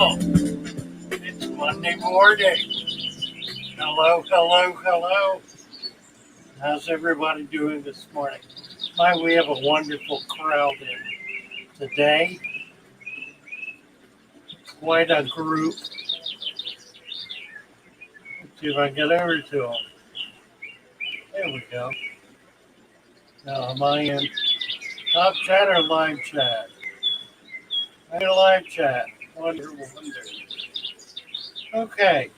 Well, it's Monday morning. Hello, hello, hello. How's everybody doing this morning? We have a wonderful crowd in today. Quite a group. Let's see if I can get over to them. There we go. Now, am I in top chat or live chat? I'm in live chat. Wonder. Okay.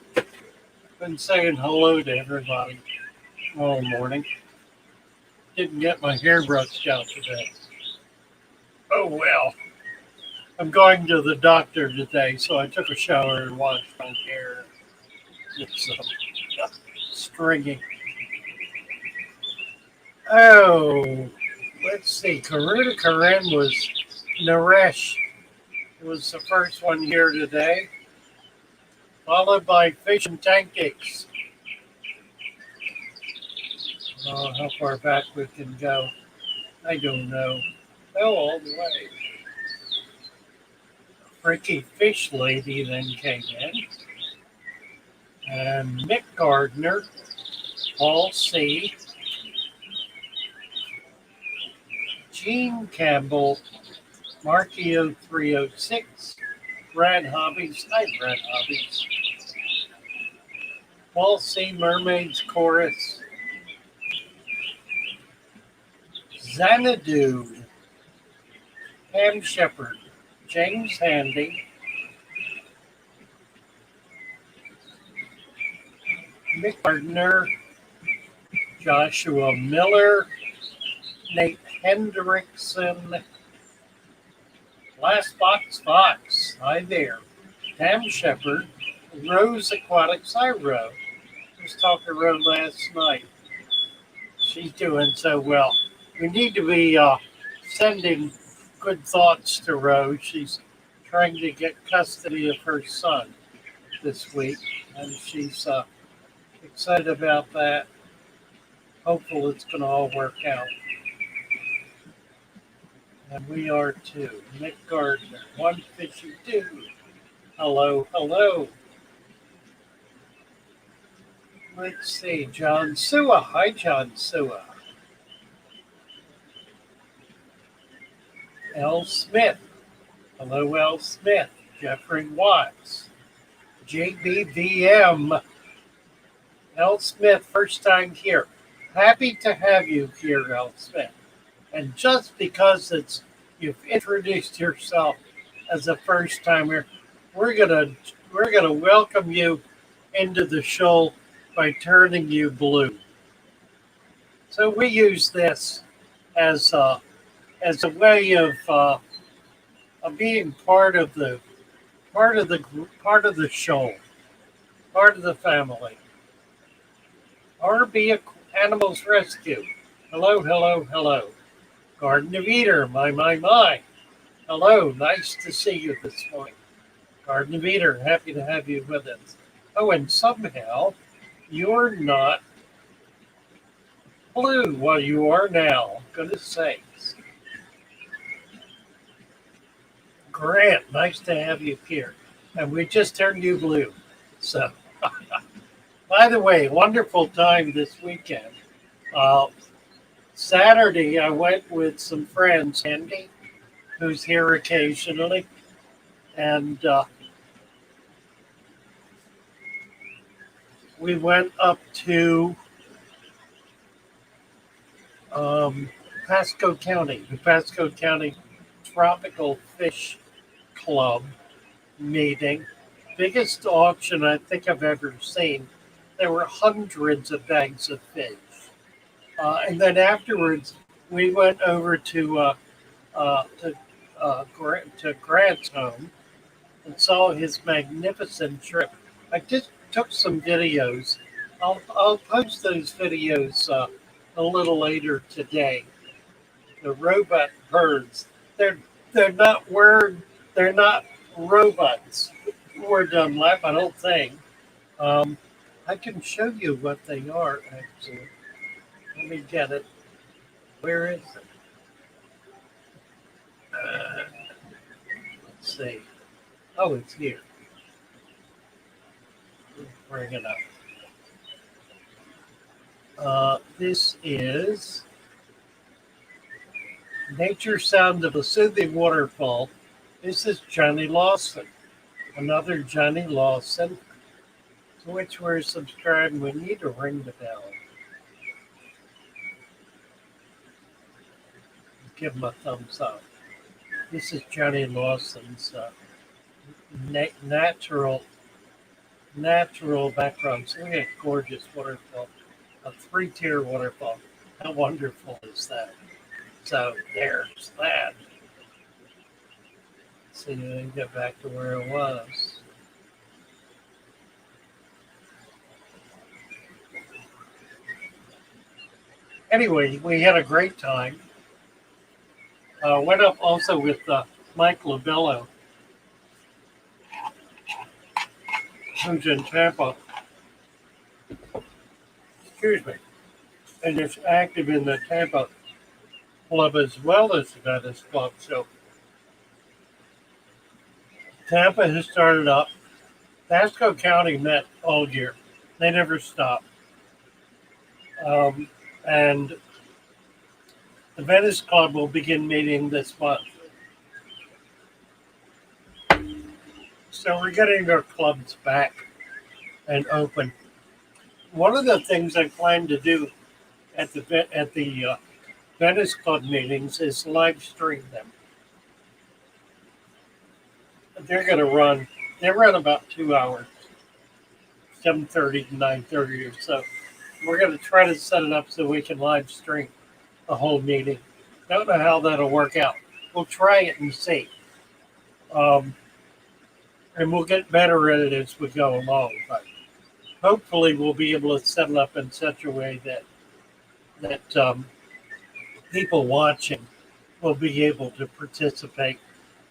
Been saying hello to everybody all morning. Didn't get my hair brushed out today. Oh well. I'm going to the doctor today, so I took a shower and washed my hair. It's stringy. Oh, let's see. Karuna Karen was Naresh. It was the first one here today, followed by Fish and Pancakes. How far back we can go, I don't know. Oh, all the way. Freaky Fish Lady then came in. And Mick Gardner, Paul C., Gene Campbell, Markio 306, Brad Hobbies, hi Brad Hobbies, Paul C. Mermaids Chorus, Xanadu, Pam Shepard, James Handy, Mick Gardner, Joshua Miller, Nate Hendrickson, Last Box Fox, hi there, Pam Shepard, Rose Aquatics, hi Rose. Was talking to Rose last night. She's doing so well. We need to be sending good thoughts to Rose. She's trying to get custody of her son this week, and she's excited about that. Hopeful it's going to all work out. And we are too. Nick Gardner, one fishy two. Hello, hello. Let's see, John Sua. Hi, John Sua. L. Smith. Hello, L. Smith. Jeffrey Watts. JBVM. L. Smith, first time here. Happy to have you here, L. Smith. And just because you've introduced yourself as a first timer, we're gonna welcome you into the show by turning you blue. So we use this as a way of being part of the show, part of the family. RB Animals Rescue. Hello, hello, hello. Garden of Eater, my. Hello, nice to see you this morning. Garden of Eater, happy to have you with us. Oh, and somehow you're not blue. Well, you are now. Goodness sakes. Grant, nice to have you here. And we just turned you blue. So, by the way, wonderful time this weekend. Saturday, I went with some friends, Andy, who's here occasionally, and we went up to Pasco County, the Pasco County Tropical Fish Club meeting. Biggest auction I think I've ever seen. There were hundreds of bags of fish. And then afterwards, we went over to Grant's home and saw his magnificent trip. I just took some videos. I'll post those videos a little later today. The robot birds. They're not robots. Word left, I don't think. I can show you what they are actually. Let me get it. Where is it? Let's see. Oh, it's here. bring it up. This is Nature Sound of a Soothing Waterfall. This is Johnny Lawson, another Johnny Lawson, to which we're subscribed. We need to ring the bell. Give him a thumbs up. This is Johnny Lawson's natural background. So we have a gorgeous waterfall, a 3-tier waterfall. How wonderful is that? So there's that. See, let me get back to where it was. Anyway, we had a great time. Went up also with Mike Labello, who's in Tampa. Excuse me. And is active in the Tampa club as well as the Venice club. So Tampa has started up. Pasco County met all year. They never stop. And the Venice Club will begin meeting this month. So we're getting our clubs back and open. One of the things I plan to do at the Venice Club meetings is live stream them. They're going to run. They run about 2 hours, 7:30 to 9:30 or so. We're going to try to set it up so we can live stream the whole meeting. Don't know how that'll work out. We'll try it and see. And we'll get better at it as we go along. But hopefully we'll be able to set it up in such a way that people watching will be able to participate,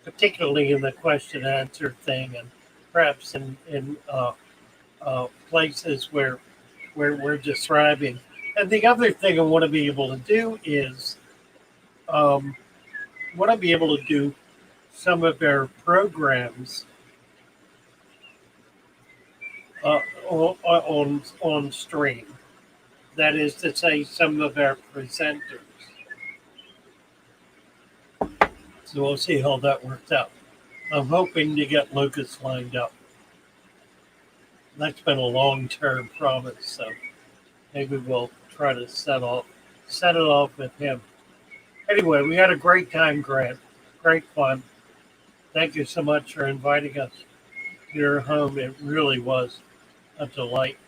particularly in the question and answer thing, and perhaps in places where we're describing. And the other thing I want to be able to do is want to be able to do some of their programs on stream. That is to say, some of our presenters. So we'll see how that works out. I'm hoping to get Lucas lined up. That's been a long-term promise, so maybe we'll try to set it off with him. Anyway, we had a great time, Grant. Great fun. Thank you so much for inviting us to your home. It really was a delight.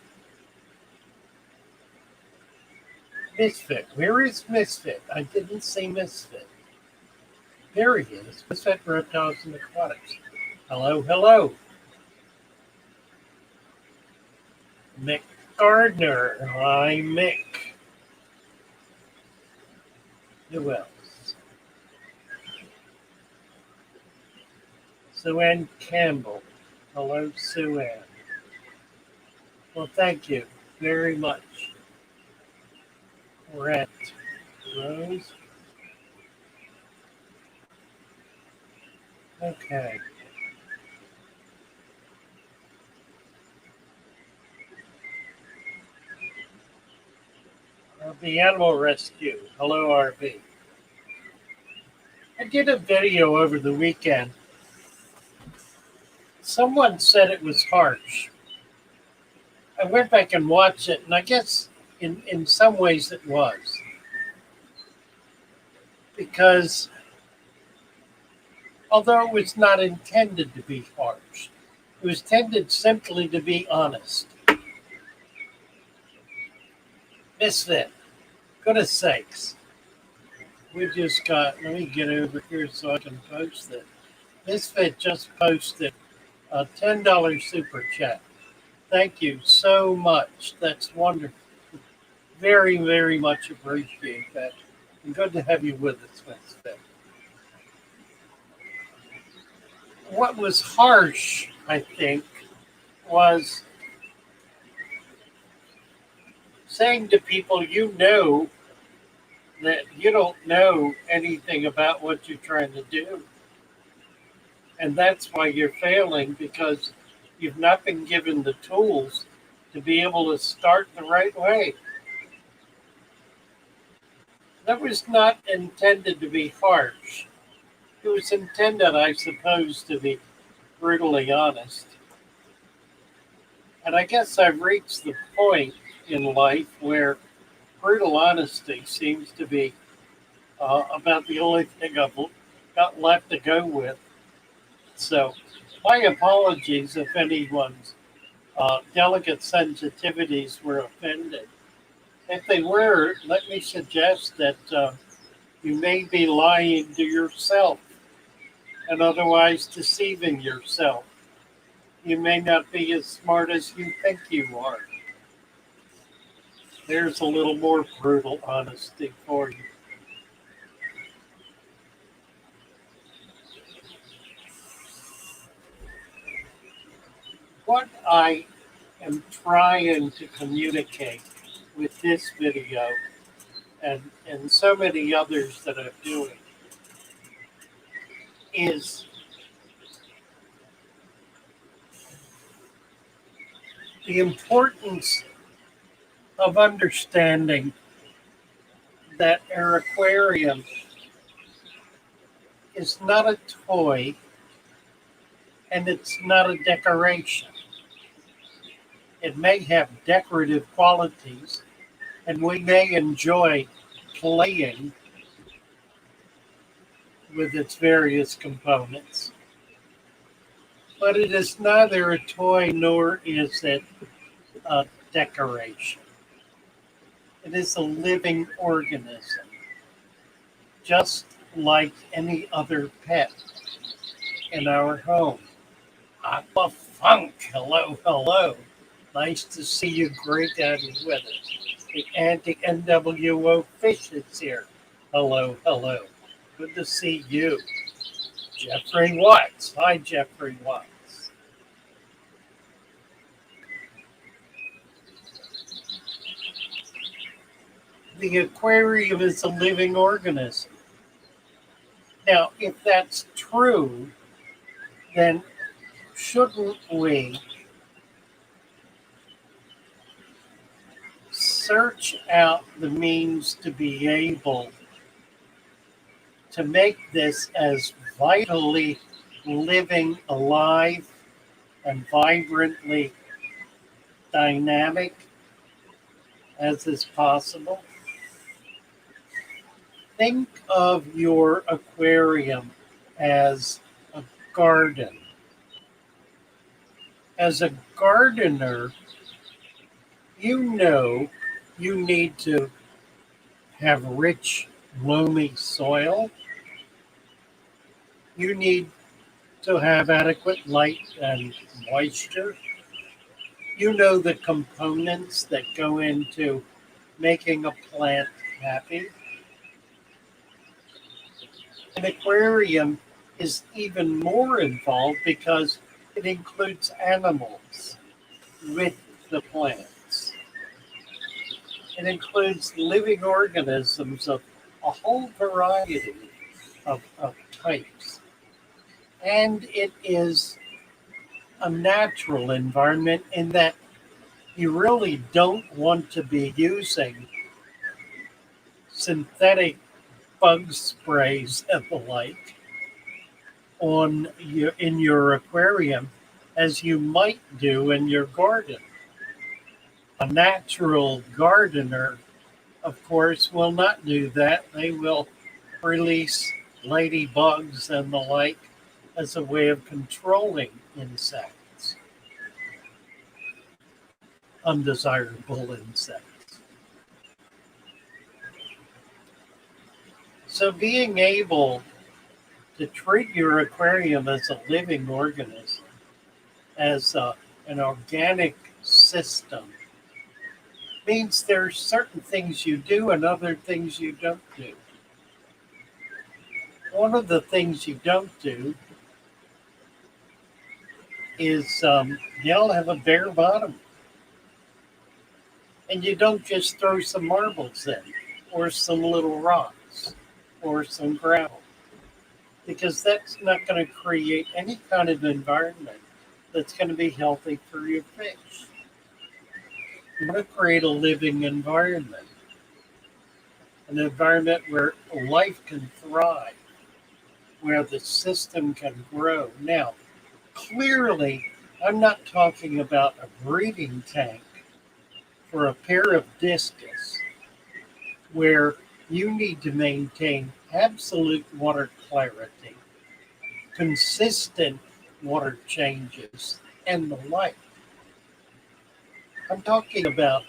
Misfit. Where is Misfit? I didn't see Misfit. There he is. Misfit Reptiles and Aquatics. Hello, hello. Mick Gardner. Hi, Mick. Who else? Sue Ann Campbell. Hello, Sue Ann. Well, thank you very much. Brett. Rose. Okay. The Animal Rescue. Hello, RV. I did a video over the weekend. Someone said it was harsh. I went back and watched it, and I guess in some ways it was. Because although it was not intended to be harsh, it was intended simply to be honest. Misfit. Goodness sakes. We just got, let me get over here so I can post it. Misfit just posted a $10 super chat. Thank you so much. That's wonderful. Very, very much appreciate that. And good to have you with us, Misfit. What was harsh, I think, was saying to people, you know, that you don't know anything about what you're trying to do. And that's why you're failing, because you've not been given the tools to be able to start the right way. That was not intended to be harsh. It was intended, I suppose, to be brutally honest. And I guess I've reached the point in life where brutal honesty seems to be about the only thing I've got left to go with. So, my apologies if anyone's delicate sensitivities were offended. If they were, let me suggest that you may be lying to yourself and otherwise deceiving yourself. You may not be as smart as you think you are. There's a little more brutal honesty for you. What I am trying to communicate with this video and so many others that I'm doing is the importance of understanding that our aquarium is not a toy and it's not a decoration. It may have decorative qualities and we may enjoy playing with its various components, but it is neither a toy nor is it a decoration. It is a living organism, just like any other pet in our home. Aqua Funk, hello, hello. Nice to see you, Great Daddy with us. The anti-NWO Fish is here. Hello, hello. Good to see you. Jeffrey Watts. Hi, Jeffrey Watts. The aquarium is a living organism. Now, if that's true, then shouldn't we search out the means to be able to make this as vitally living, alive, and vibrantly dynamic as is possible? Think of your aquarium as a garden. As a gardener, you know you need to have rich, loamy soil. You need to have adequate light and moisture. You know the components that go into making a plant happy. An aquarium is even more involved because it includes animals with the plants. It includes living organisms of a whole variety of types. And it is a natural environment in that you really don't want to be using synthetic bug sprays and the like in your aquarium as you might do in your garden. A natural gardener, of course, will not do that. They will release ladybugs and the like as a way of controlling insects, undesirable insects. So being able to treat your aquarium as a living organism, as an organic system, means there's certain things you do and other things you don't do. One of the things you don't do is you don't have a bare bottom. And you don't just throw some marbles in or some little rocks or some gravel, because that's not going to create any kind of environment that's going to be healthy for your fish. We want to create a living environment, an environment where life can thrive, where the system can grow. Now, clearly, I'm not talking about a breeding tank for a pair of discus where you need to maintain absolute water clarity, consistent water changes, and the like. I'm talking about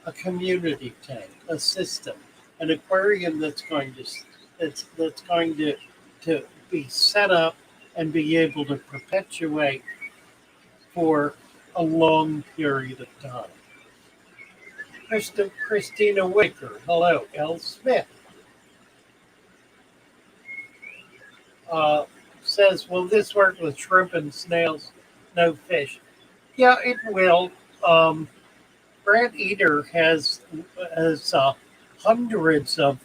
a community tank, a system, an aquarium that's going to be set up and be able to perpetuate for a long period of time. Christina Wicker, hello. L. Smith uh, says, will this work with shrimp and snails? No fish. Yeah, it will. Um, Brad Eater has hundreds of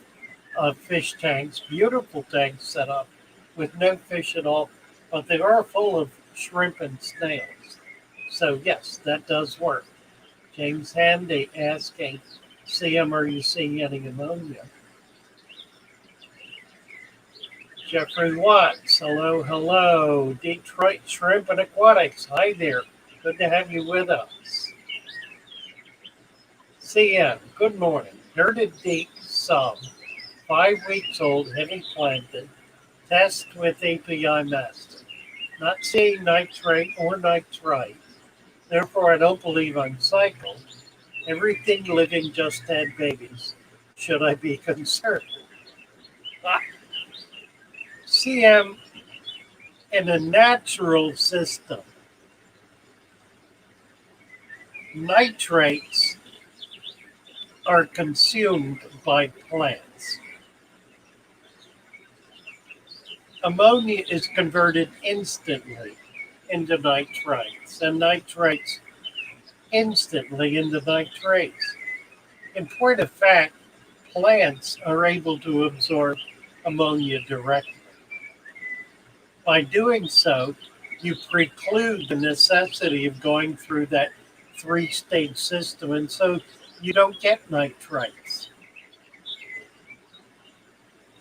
fish tanks, beautiful tanks set up with no fish at all, but they are full of shrimp and snails. So yes, that does work. James Handy asking, CM, are you seeing any ammonia? Jeffrey Watts, hello, hello. Detroit Shrimp and Aquatics, hi there. Good to have you with us. CM, good morning. Nerded Deep Sub, 5 weeks old, heavy planted, test with API master. Not seeing nitrate or nitrite. Therefore, I don't believe I'm cycled. Everything living just had babies. Should I be concerned? Ah, CM, in a natural system, nitrates are consumed by plants. Ammonia is converted instantly into nitrites, and nitrites instantly into nitrates. In point of fact, plants are able to absorb ammonia directly. By doing so, you preclude the necessity of going through that 3-stage system, and so you don't get nitrites.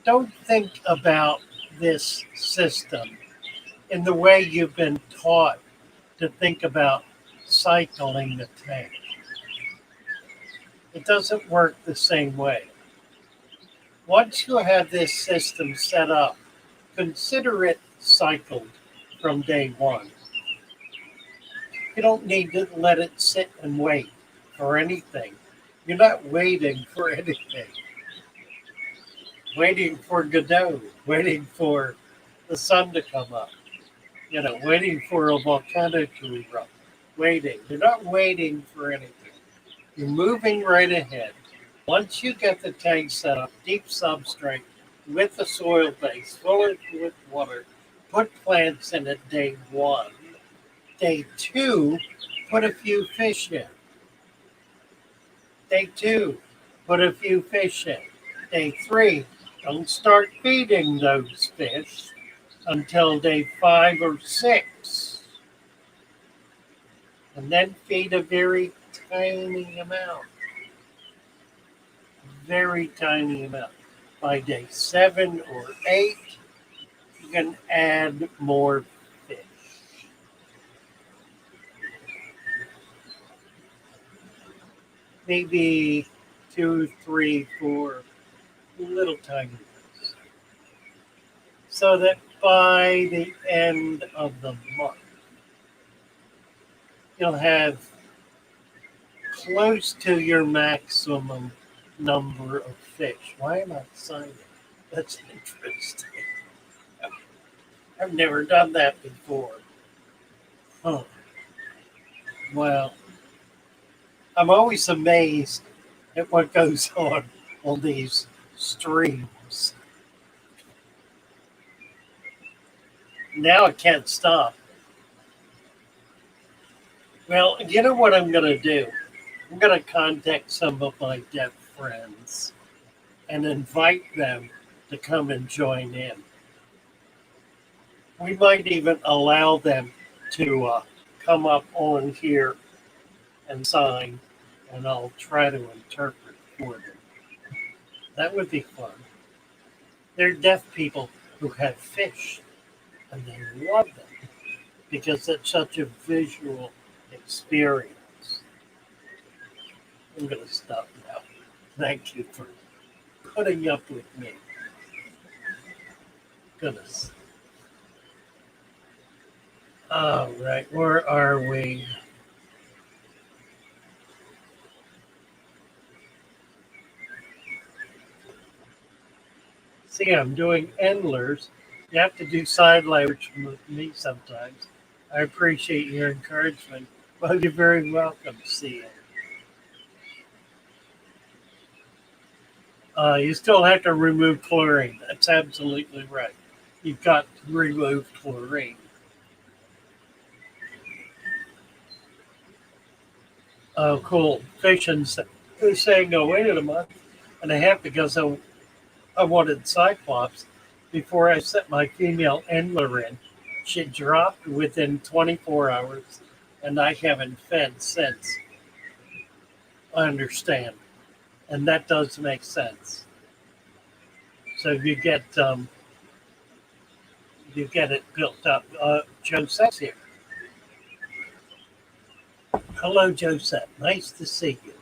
Don't think about this system in the way you've been taught to think about cycling the tank. It doesn't work the same way. Once you have this system set up, consider it cycled from day one. You don't need to let it sit and wait for anything. You're not waiting for anything. Waiting for Godot, waiting for the sun to come up, waiting for a volcano to erupt. Waiting. You're not waiting for anything. You're moving right ahead. Once you get the tank set up, deep substrate with the soil base, fill it with water, put plants in it day one. Day two, put a few fish in. Day two, put a few fish in. Day three, don't start feeding those fish until day 5 or 6. And then feed a very tiny amount. Very tiny amount. By day 7 or 8, you can add more fish. Maybe 2, 3, 4 little tiny ones. So that by the end of the month, you'll have close to your maximum number of fish. Why am I signing? That's interesting. I've never done that before. Huh. Well, I'm always amazed at what goes on these streams. Now I can't stop. Well, you know what I'm going to do? I'm going to contact some of my deaf friends and invite them to come and join in. We might even allow them to come up on here and sign and I'll try to interpret for them. That would be fun. There are deaf people who have fish and they love them because it's such a visual experience. I'm going to stop now. Thank you for putting up with me. Goodness. All right, where are we? See, I'm doing endlers. You have to do side language with me sometimes. I appreciate your encouragement. Well, you're very welcome, see it. You still have to remove chlorine. That's absolutely right. You've got to remove chlorine. Oh, cool. Fishing. Who's saying no, wait a month and a half because I wanted Cyclops before I set my female endler in. She dropped within 24 hours and I haven't fed since. I understand. And that does make sense. So you get it built up. Joseph's here. Hello, Joseph. Nice to see you.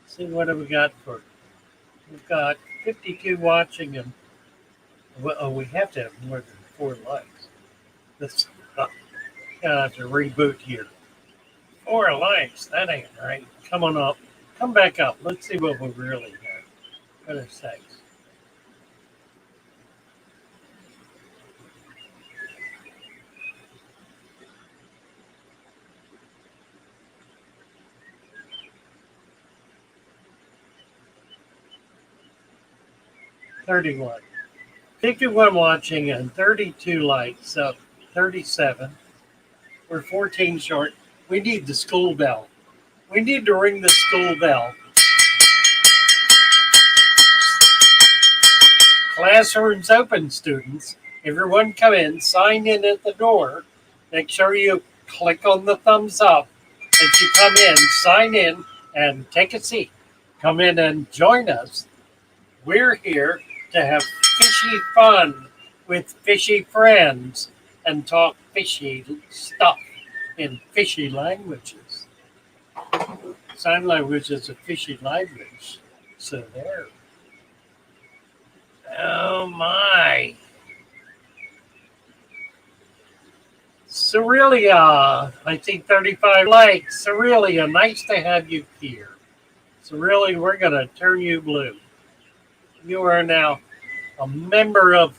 See what have we got for? We've got 52 watching, and well, we have to have more than 4 likes. This gonna have to reboot here. 4 likes. That ain't right. Come on up. Come back up. Let's see what we really have. For the sakes. 31. 51 watching and 32 likes. So 37. We're 14 short. We need the school bell. We need to ring the school bell. Classrooms open, students. Everyone come in, sign in at the door. Make sure you click on the thumbs up as you come in, sign in, and take a seat. Come in and join us. We're here to have fishy fun with fishy friends and talk fishy stuff in fishy languages. Sign language is a fishy language. So there. Oh my. Cerelia, I see 35 likes. Cerelia, nice to have you here. Cerelia, we're going to turn you blue. You are now a member of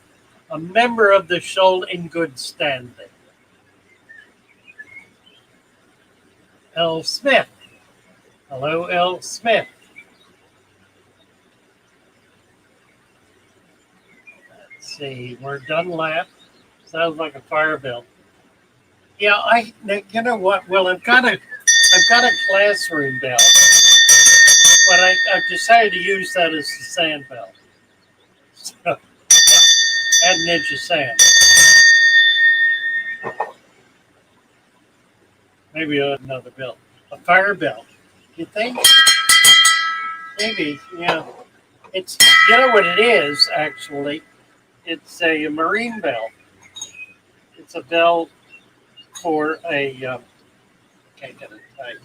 the shoal in good standing. L. Smith. Hello, L. Smith. Let's see. We're done lap. Sounds like a fire bell. Yeah, you know what? Well, I've got a classroom bell, but I've decided to use that as the sand bell. So, add an inch of sand. Maybe another bell. A fire bell. You think? Maybe, yeah. It's, you know what it is, actually? It's a marine bell. It's a bell for a, can't get it tight,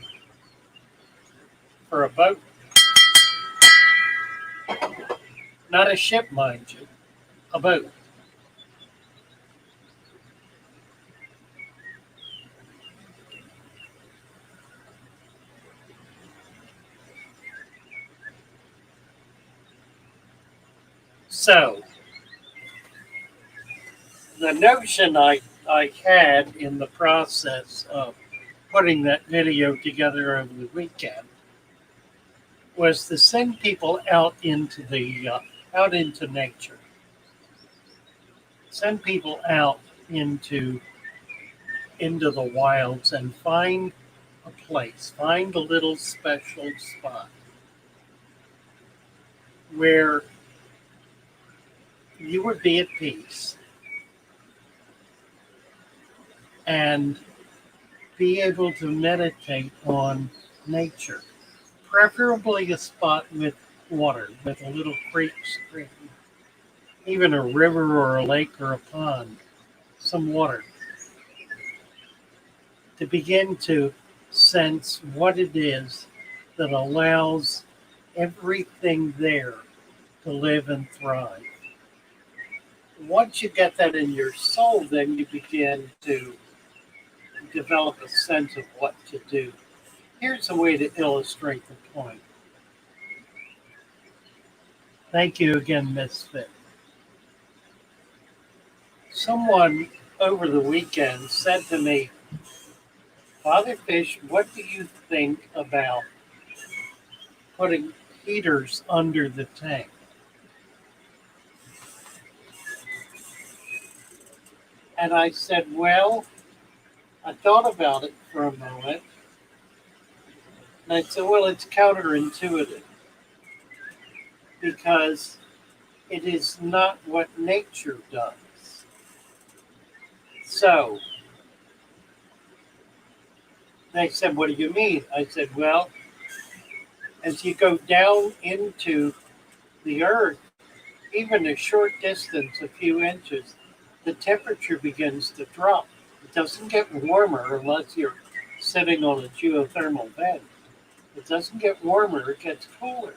for a boat. Not a ship, mind you, a boat. So, the notion I had in the process of putting that video together over the weekend was to send people out into out into nature, send people out into the wilds and find a place, find a little special spot where you would be at peace and be able to meditate on nature, preferably a spot with water, with a little creek stream, even a river or a lake or a pond, some water, to begin to sense what it is that allows everything there to live and thrive. Once you get that in your soul, then you begin to develop a sense of what to do. Here's a way to illustrate the point. Thank you again, Misfit. Someone over the weekend said to me, Father Fish, what do you think about putting heaters under the tank? And I said, well, I thought about it for a moment. And I said, well, it's counterintuitive because it is not what nature does. So they said, what do you mean? I said, well, as you go down into the earth, even a short distance, a few inches, the temperature begins to drop. It doesn't get warmer unless you're sitting on a geothermal vent. It doesn't get warmer, it gets cooler.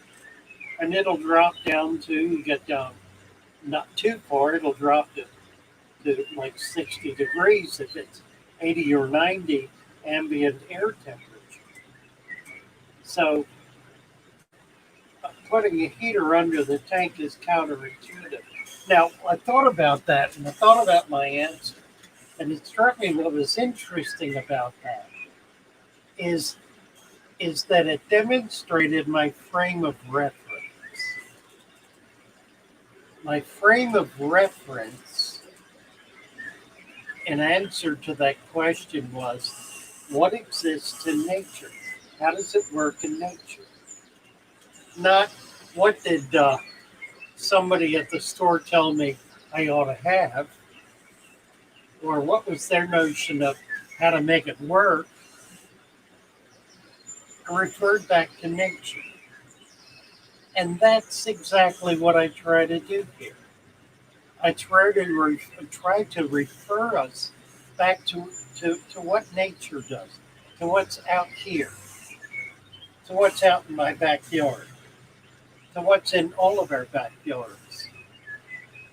And it'll drop down to, you get down not too far, it'll drop to like 60 degrees if it's 80 or 90 ambient air temperature. So putting a heater under the tank is counterintuitive. Now, I thought about that and I thought about my answer. And it struck me what was interesting about that is that it demonstrated my frame of reference. My frame of reference in answer to that question was, what exists in nature? How does it work in nature? Not what did somebody at the store tell me I ought to have, or what was their notion of how to make it work. I referred back to nature. And that's exactly what I try to do here. I try to refer us back to what nature does, to what's out here, to what's out in my backyard, to what's in all of our backyards,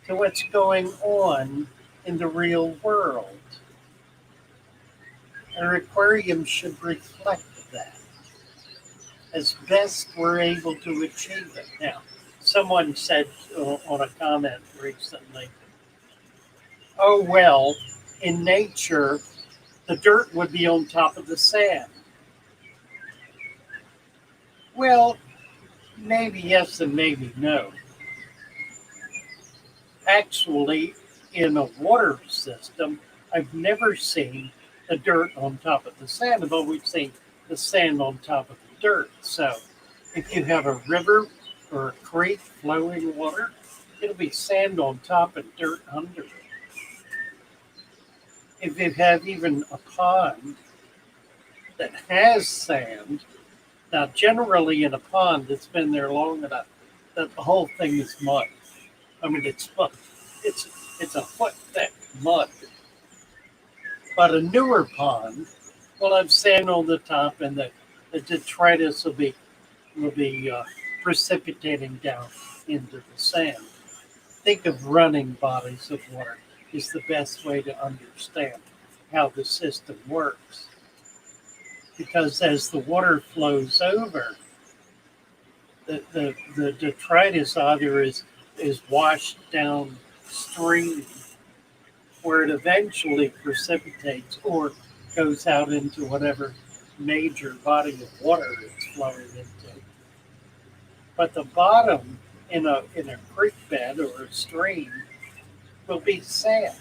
to what's going on in the real world. Our aquarium should reflect that as best we're able to achieve it. Now, someone said on a comment recently, oh, well, in nature, the dirt would be on top of the sand. Well, maybe yes and maybe no. Actually, in a water system, I've never seen the dirt on top of the sand. I've always seen the sand on top of the dirt. So if you have a river or a creek flowing water, it'll be sand on top and dirt under it. If you have even a pond that has sand, now generally in a pond that's been there long enough that the whole thing is mud. I mean, it's mud. It's a foot thick mud. But a newer pond will have sand on the top, and the detritus will be precipitating down into the sand. Think of running bodies of water is the best way to understand how the system works. Because as the water flows over, the detritus either is washed downstream where it eventually precipitates or goes out into whatever major body of water it's flowing into. But the bottom in a creek bed or a stream will be sand.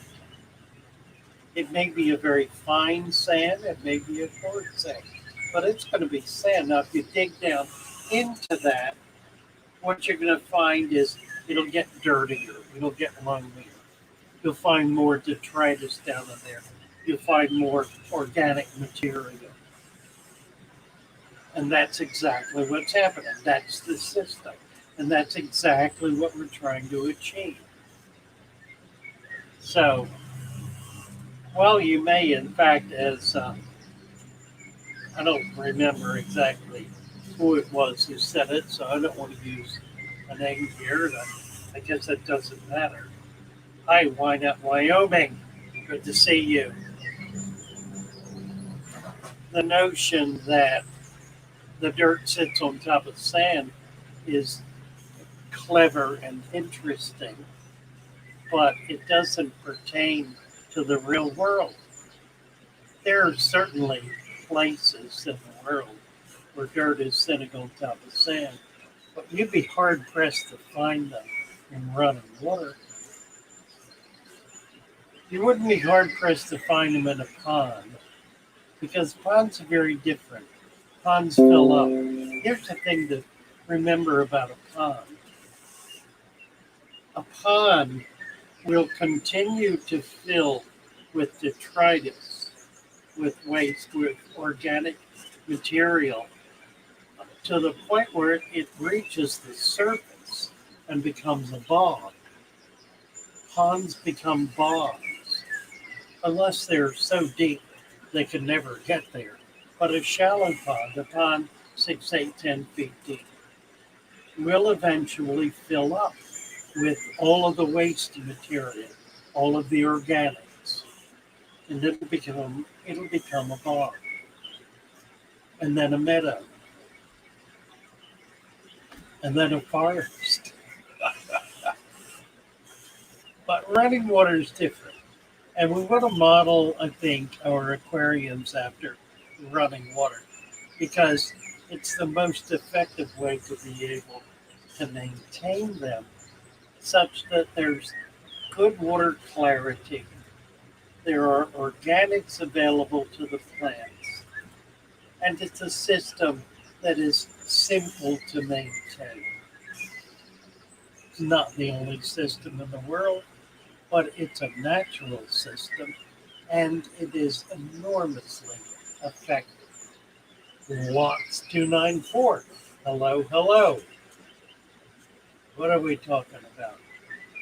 It may be a very fine sand, it may be a coarse sand, but it's going to be sand. Now, if you dig down into that, what you're going to find is it'll get dirtier, it'll get lonelier. You'll find more detritus down in there. You'll find more organic material. And that's exactly what's happening. That's the system. And that's exactly what we're trying to achieve. So, well, you may, in fact, as I don't remember exactly who it was who said it, so I don't want to use a name here. I guess it doesn't matter. Hi, Wynette, Wyoming. Good to see you. The notion that the dirt sits on top of sand is clever and interesting, but it doesn't pertain to the real world. There are certainly places in the world where dirt is sitting on top of sand, but you'd be hard pressed to find them in running water. You wouldn't be hard pressed to find them in a pond because ponds are very different. Ponds fill up. Here's the thing to remember about a pond. A pond will continue to fill with detritus, with waste, with organic material to the point where it reaches the surface and becomes a bog. Ponds become bogs unless they're so deep they can never get there. But a shallow pond, a pond 6, 8, 10 feet deep, will eventually fill up with all of the waste material, all of the organics, and it'll become a bog, and then a meadow, and then a forest. But running water is different, and we want to model, I think, our aquariums after running water because it's the most effective way to be able to maintain them such that there's good water clarity. There are organics available to the plants, and it's a system that is simple to maintain. It's not the only system in the world, but it's a natural system, and it is enormously effective. Lots 294. Hello, hello. What are we talking about?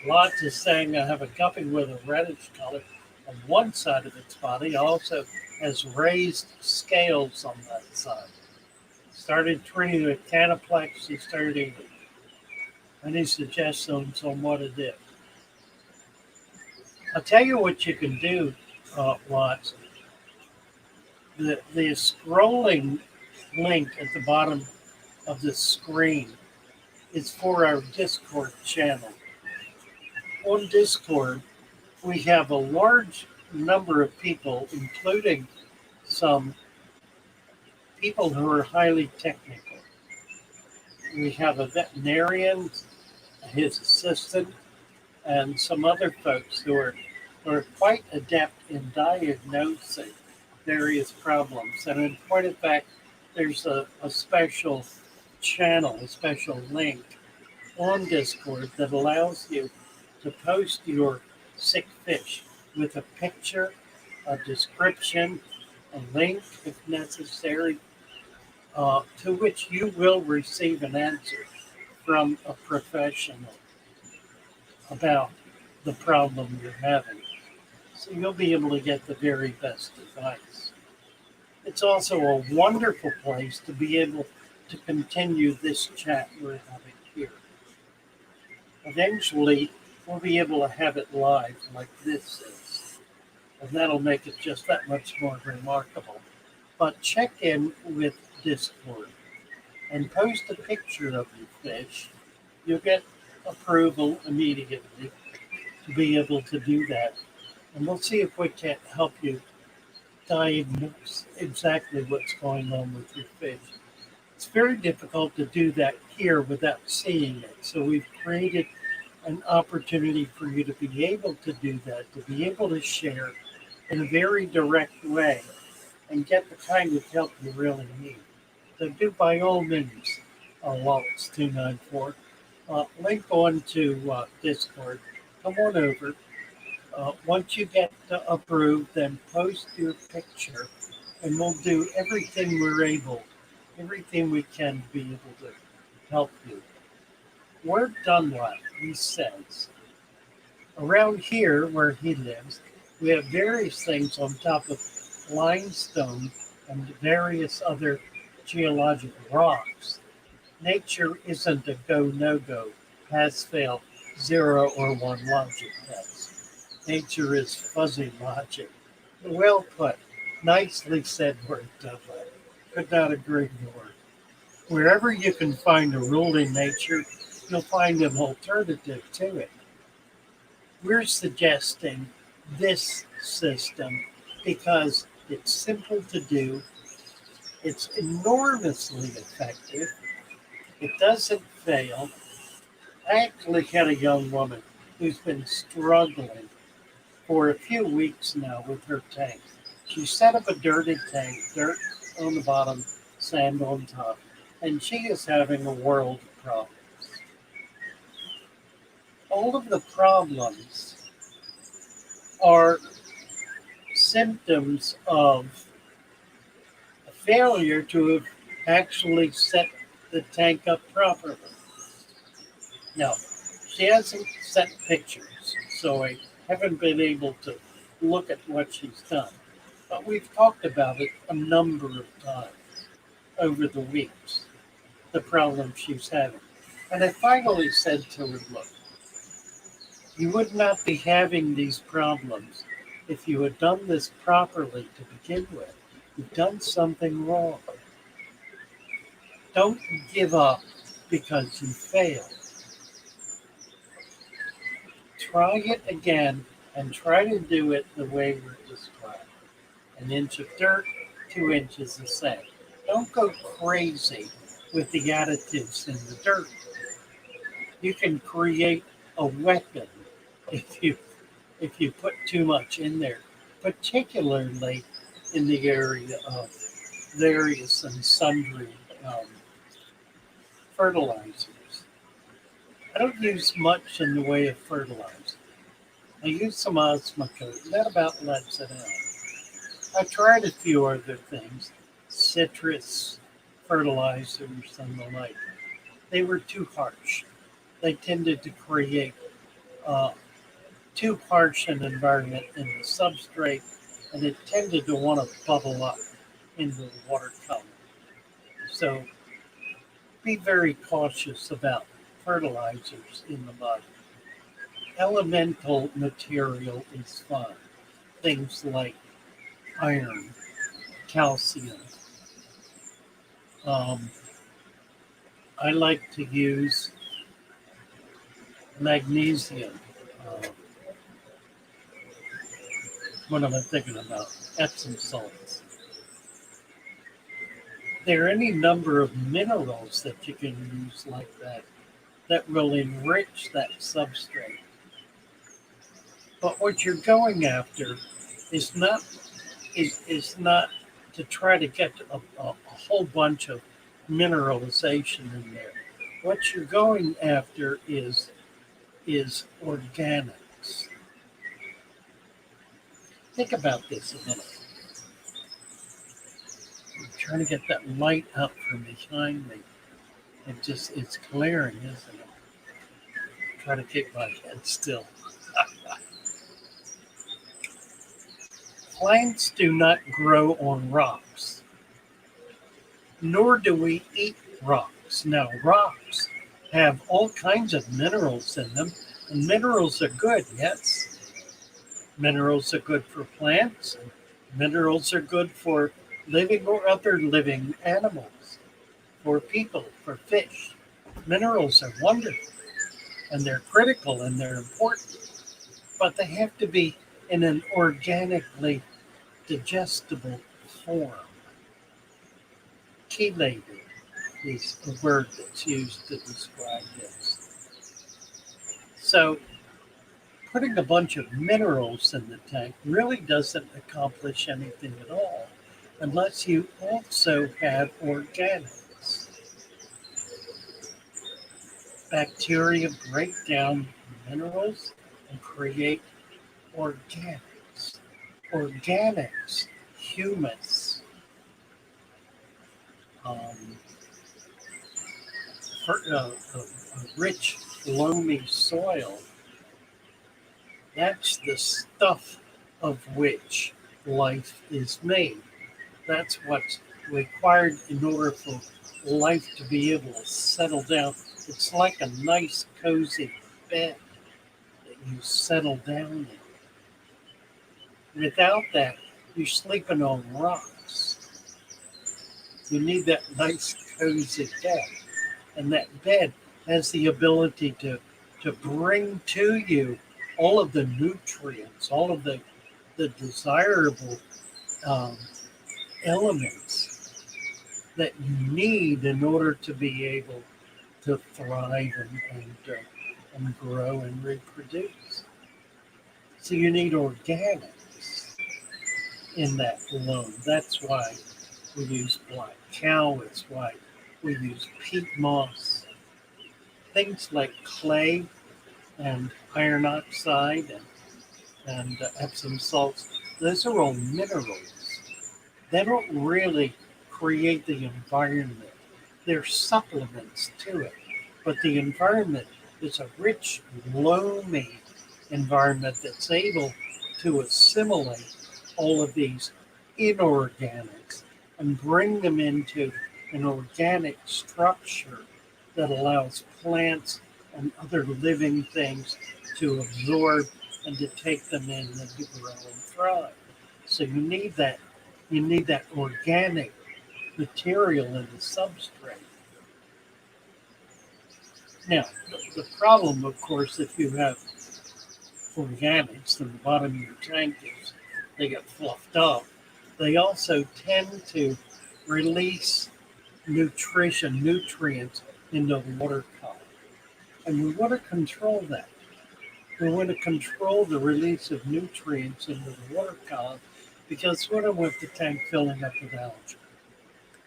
Lots is saying I have a guppy with a reddish color on one side of its body. Also has raised scales on that side. Started treating with Canaplex. He started eating. Any suggestions on what it is? I'll tell you what you can do, Lots. The scrolling link at the bottom of the screen is for our Discord channel. On Discord, we have a large number of people, including some people who are highly technical. We have a veterinarian, his assistant, and some other folks who are quite adept in diagnosing various problems. And in point of fact, there's a special channel, a special link on Discord that allows you to post your sick fish with a picture, a description, a link if necessary, to which you will receive an answer from a professional about the problem you're having. So you'll be able to get the very best advice. It's also a wonderful place to be able to continue this chat we're having here. Eventually, we'll be able to have it live like this is, and that'll make it just that much more remarkable. But check in with Discord and post a picture of your fish. You'll get approval immediately to be able to do that. And we'll see if we can't help you diagnose exactly what's going on with your fish. It's very difficult to do that here without seeing it. So we've created an opportunity for you to be able to do that, to be able to share in a very direct way and get the kind of help you really need. So do by all means, Waltz 294, Link on to Discord. Come on over. Once you get approved, then post your picture, and we'll do everything we're able, everything we can to be able to help you. Word Dunlap, he says, around here where he lives, we have various things on top of limestone and various other geological rocks. Nature isn't a go no go, pass fail, 0 or 1 logic test. Nature is fuzzy logic. Well put. Nicely said, Word Dunlap. Could not agree more. Wherever you can find a rule in nature, you'll find an alternative to it. We're suggesting this system because it's simple to do, it's enormously effective, it doesn't fail. I actually had a young woman who's been struggling for a few weeks now with her tank. She set up a dirty tank, dirt on the bottom, sand on top, and she is having a world of problems. All of the problems are symptoms of a failure to have actually set the tank up properly. Now, she hasn't sent pictures, so I haven't been able to look at what she's done. But we've talked about it a number of times over the weeks, the problem she's having. And I finally said to her, look, you would not be having these problems if you had done this properly to begin with. You've done something wrong. Don't give up because you failed. Try it again and try to do it the way we're describing. An inch of dirt, 2 inches of sand. Don't go crazy with the additives in the dirt. You can create a weapon if you put too much in there, particularly in the area of various and sundry um, fertilizers. I don't use much in the way of fertilizer. I use some osmocote, and that about lets it out. I tried a few other things, citrus fertilizers and the like. They were too harsh. They tended to create uh, too harsh an environment in the substrate, and it tended to want to bubble up into the water column. So be very cautious about fertilizers in the mud. Elemental material is fine. Things like iron, calcium. Um, I like to use magnesium. Uh, what am I thinking about? Epsom salts. There are any number of minerals that you can use like that that will enrich that substrate. But what you're going after is not to try to get a whole bunch of mineralization in there. What you're going after is organics. Think about this a minute. I'm trying to get that light up from behind me. It's glaring, isn't it? Try to keep my head still. Plants do not grow on rocks, nor do we eat rocks. Now, rocks have all kinds of minerals in them, and minerals are good, yes. Minerals are good for plants, and minerals are good for living or other living animals, for people, for fish. Minerals are wonderful, and they're critical and they're important, but they have to be in an organically digestible form. Chelated is a word that's used to describe this. So putting a bunch of minerals in the tank really doesn't accomplish anything at all unless you also have organics. Bacteria break down minerals and create organics. Organics, humus, um, a rich, loamy soil. That's the stuff of which life is made. That's what's required in order for life to be able to settle down. It's like a nice, cozy bed that you settle down in. Without that, you're sleeping on rocks. You need that nice, cozy bed. And that bed has the ability to bring to you all of the nutrients, all of the desirable um, elements that you need in order to be able to thrive and grow and reproduce. So you need organics in that loam. That's why we use black cow. It's why we use peat moss. Things like clay and iron oxide and Epsom salts. Those are all minerals. They don't really create the environment. They're supplements to it. But the environment is a rich, loamy environment that's able to assimilate all of these inorganics and bring them into an organic structure that allows plants and other living things to absorb and to take them in and to grow and thrive. So you need that organic material in the substrate. Now, the problem, of course, if you have organics in the bottom of your tank is they get fluffed up. They also tend to release nutrients into the water column. And we want to control that. We want to control the release of nutrients into the water column because we don't want the tank filling up with algae.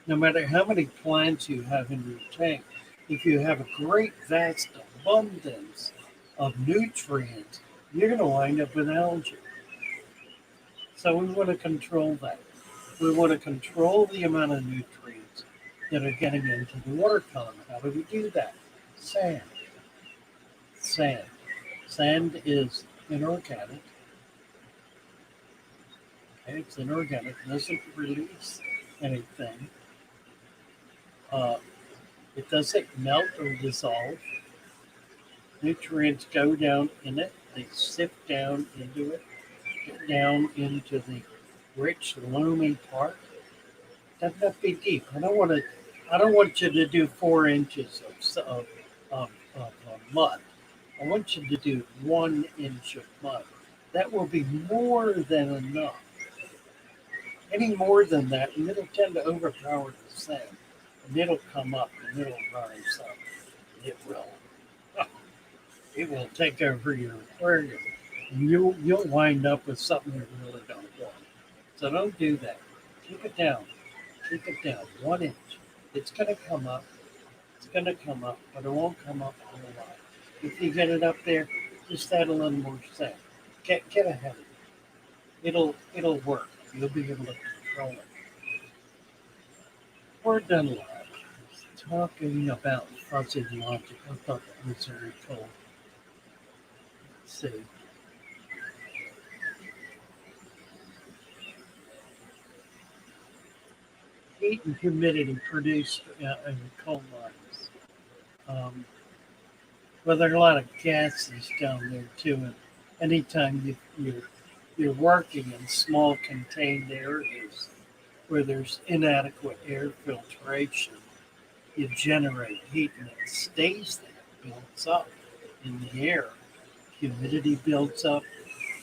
No matter how many plants you have in your tank, if you have a great vast abundance of nutrients, you're going to wind up with algae. So we want to control that. We want to control the amount of nutrients that are getting into the water column. How do we do that? Sand. Sand. Sand is inorganic. Okay, it's inorganic. It doesn't release anything. Uh, it doesn't melt or dissolve. Nutrients go down in it. They sift down into it, get down into the rich, loamy part. Doesn't have to be deep. I don't want to. I don't want you to do 4 inches of mud. I want you to do 1 inch of mud. That will be more than enough. Any more than that, and it'll tend to overpower the sand. And it'll come up and it'll rise up. It will. It will take over your aquarium. And you'll wind up with something you really don't want. So don't do that. Keep it down. Keep it down. 1 inch. It's gonna come up. It's gonna come up, but it won't come up a whole lot. If you get it up there, just add a little more sand. Get ahead of it. It'll work. You'll be able to control it. We're done live. Talking about fuzzy logic. I thought that was very cool. Let's see. Heat and humidity produced in coal mines. Well, there are a lot of gases down there too. And anytime you're working in small contained areas where there's inadequate air filtration, you generate heat and it stays there, builds up in the air. Humidity builds up,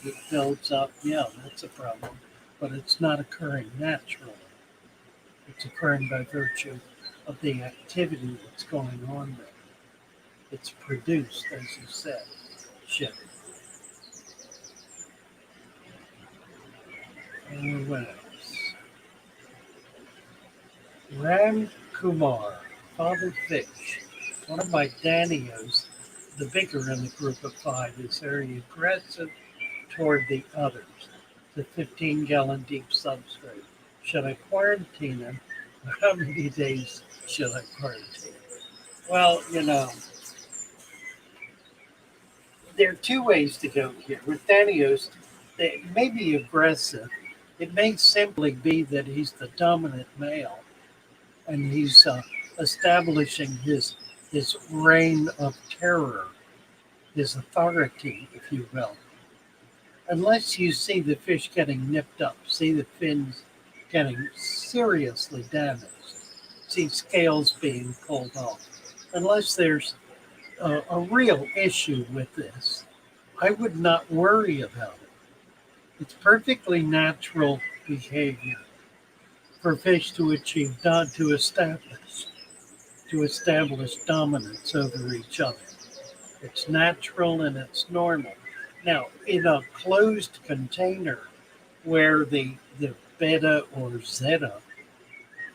it builds up. Yeah, that's a problem, but it's not occurring naturally. It's occurring by virtue of the activity that's going on there. It's produced, as you said, shit. And what else? Ram Kumar, Father Fish. One of my Danios, the bigger in the group of five, is very aggressive toward the others. The 15-gallon deep substrate. Should I quarantine him? How many days should I quarantine? Well, there are two ways to go here. With Danios, they may be aggressive. It may simply be that he's the dominant male and he's establishing his reign of terror, his authority, if you will. Unless you see the fish getting nipped up, see the fins getting seriously damaged, see scales being pulled off. Unless there's a real issue with this, I would not worry about it. It's perfectly natural behavior for fish to achieve to establish dominance over each other. It's natural and it's normal. Now, in a closed container where the beta or zeta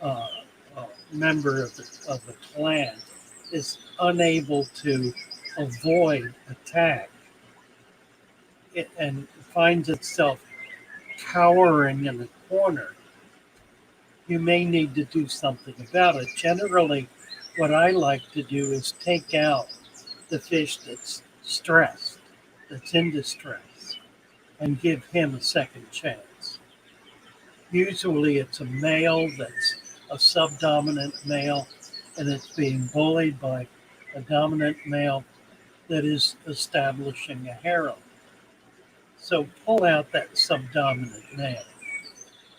uh, member of the clan is unable to avoid attack and finds itself cowering in a corner, you may need to do something about it. Generally, what I like to do is take out the fish that's stressed, that's in distress, and give him a second chance. Usually it's a male that's a subdominant male and it's being bullied by a dominant male that is establishing a harem. So pull out that subdominant male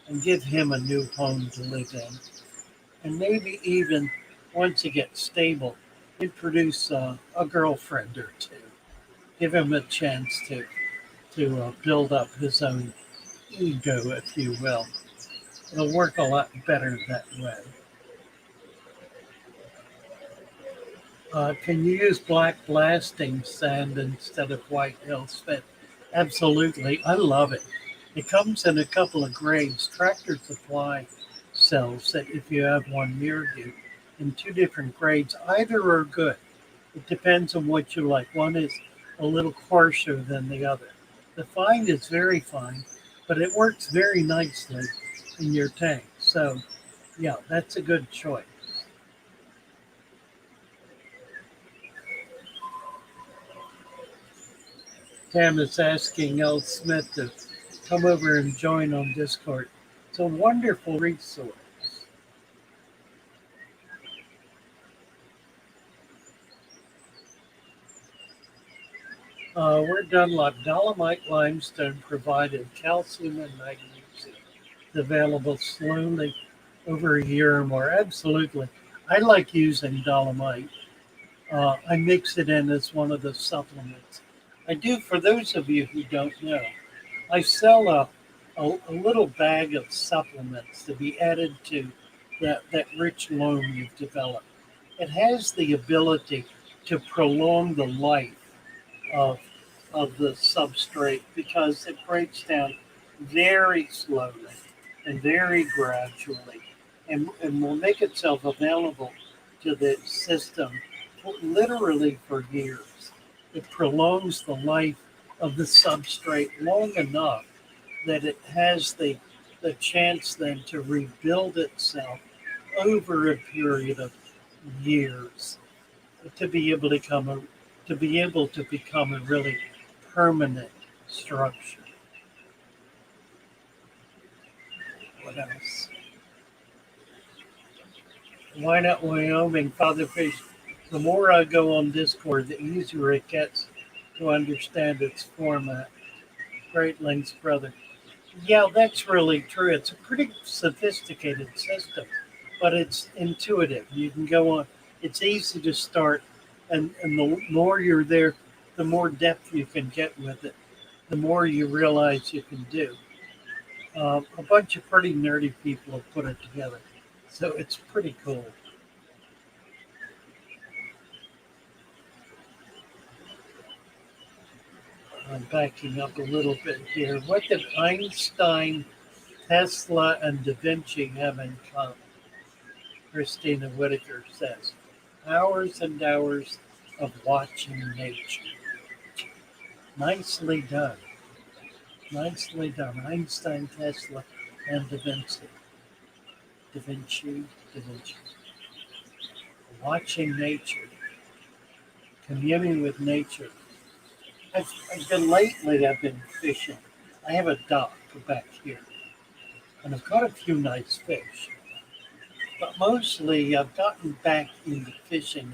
and give him a new home to live in. And maybe even once he gets stable, introduce a girlfriend or two. Give him a chance to build up his own ego, if you will. It'll work a lot better that way. Can you use black blasting sand instead of white hill spit? Absolutely. I love it. It comes in a couple of grades. Tractor Supply sells it if you have one near you in two different grades. Either are good. It depends on what you like. One is a little coarser than the other. The fine is very fine, but it works very nicely in your tank. So, yeah, that's a good choice. Tam is asking L. Smith to come over and join on Discord. It's a wonderful resource. We're Dunlop. Dolomite limestone provided calcium and magnesium. It's available slowly over a year or more. Absolutely. I like using dolomite. I mix it in as one of the supplements. I do, for those of you who don't know, I sell a little bag of supplements to be added to that rich loam you've developed. It has the ability to prolong the life of, of the substrate because it breaks down very slowly and very gradually and will make itself available to the system literally for years. It prolongs the life of the substrate long enough that it has the chance then to rebuild itself over a period of years to be able to become a really permanent structure. What else? Why not Wyoming Father Fish? The more I go on Discord, the easier it gets to understand its format. Great links, brother. Yeah, that's really true. It's a pretty sophisticated system, but it's intuitive. You can go on, it's easy to start, and the more you're there, the more depth you can get with it, the more you realize you can do. A bunch of pretty nerdy people have put it together, so it's pretty cool. I'm backing up a little bit here. What did Einstein, Tesla, and Da Vinci have in common? Christina Whitaker says. hours and hours of watching nature. Nicely done. Nicely done. Einstein, Tesla, and Da Vinci. Da Vinci, Da Vinci. Watching nature, communing with nature. I've been fishing. I have a dock back here, and I've caught a few nice fish. But mostly I've gotten back into fishing.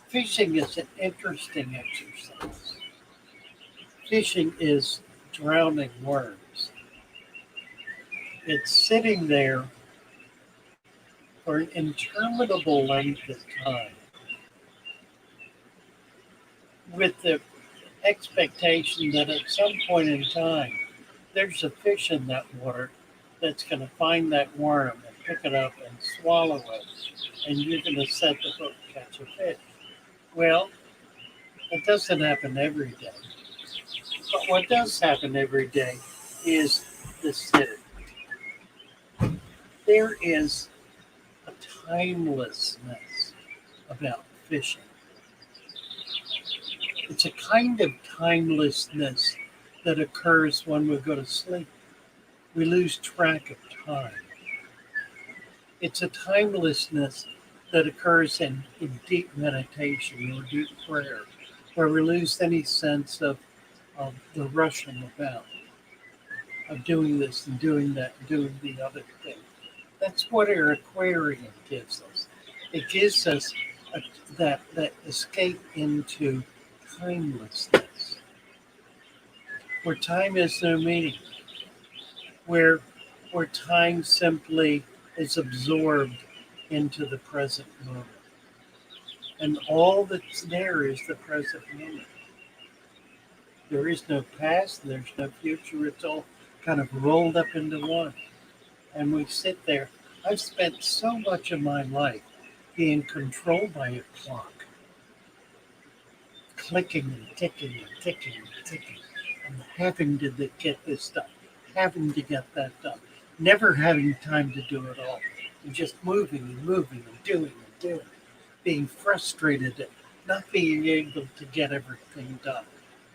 Fishing is an interesting exercise. Fishing is drowning worms. It's sitting there for an interminable length of time with the expectation that at some point in time there's a fish in that water that's going to find that worm and pick it up and swallow it, and you're going to set the hook to catch a fish. Well, it doesn't happen every day. But what does happen every day is the sitting. There is a timelessness about fishing. It's a kind of timelessness that occurs when we go to sleep. We lose track of time. It's a timelessness that occurs in deep meditation or deep prayer, where we lose any sense of the rushing about, of doing this and doing that and doing the other thing. That's what our aquarium gives us. It gives us that escape into timelessness, where time has no meaning, where time simply is absorbed into the present moment. And all that's there is the present moment. There is no past, there's no future, it's all kind of rolled up into one. And we sit there. I've spent so much of my life being controlled by a clock, clicking and ticking and ticking and ticking, and having to get this done, having to get that done, never having time to do it all, and just moving and moving and doing, being frustrated at not being able to get everything done,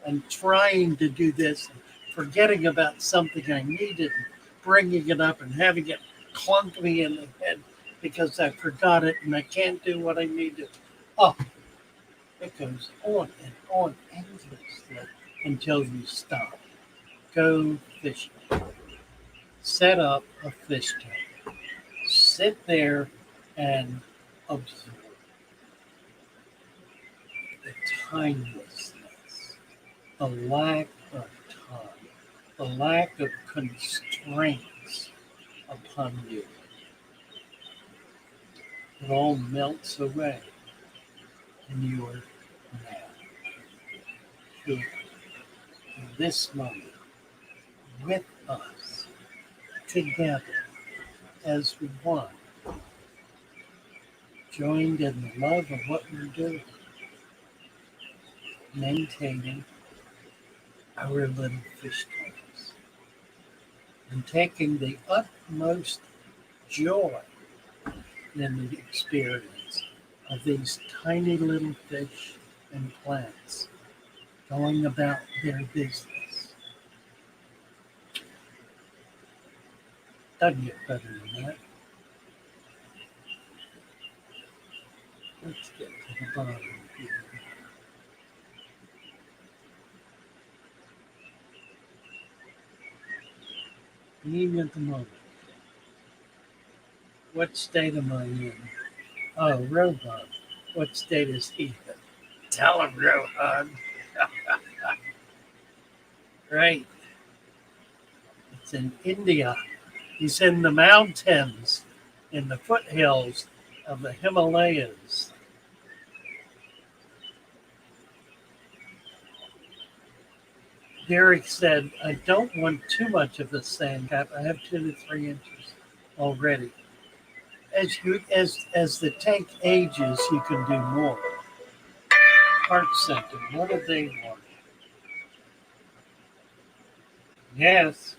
and trying to do this and forgetting about something I needed, and bringing it up and having it clunk me in the head because I forgot it and I can't do what I need to. Oh, it goes on and on endlessly until you stop. Go fishing. Set up a fish tank. Sit there and observe the timelessness, the lack of time, the lack of constraints upon you. It all melts away in your now. Here, in this moment, with us, together, as one, joined in the love of what we're doing, maintaining our little fish tanks, and taking the utmost joy in the experience of these tiny little fish and plants going about their business. Doesn't get better than that. Let's get to the bottom here. Being at the moment. What state am I in? Oh, Rohan. What state is he in? Tell him, Rohan. Right. It's in India. He's in the mountains, in the foothills of the Himalayas. Derek said, I don't want too much of the sand cap. I have 2 to 3 inches already. As the tank ages, you can do more. Heart Center, what do they want? Yes.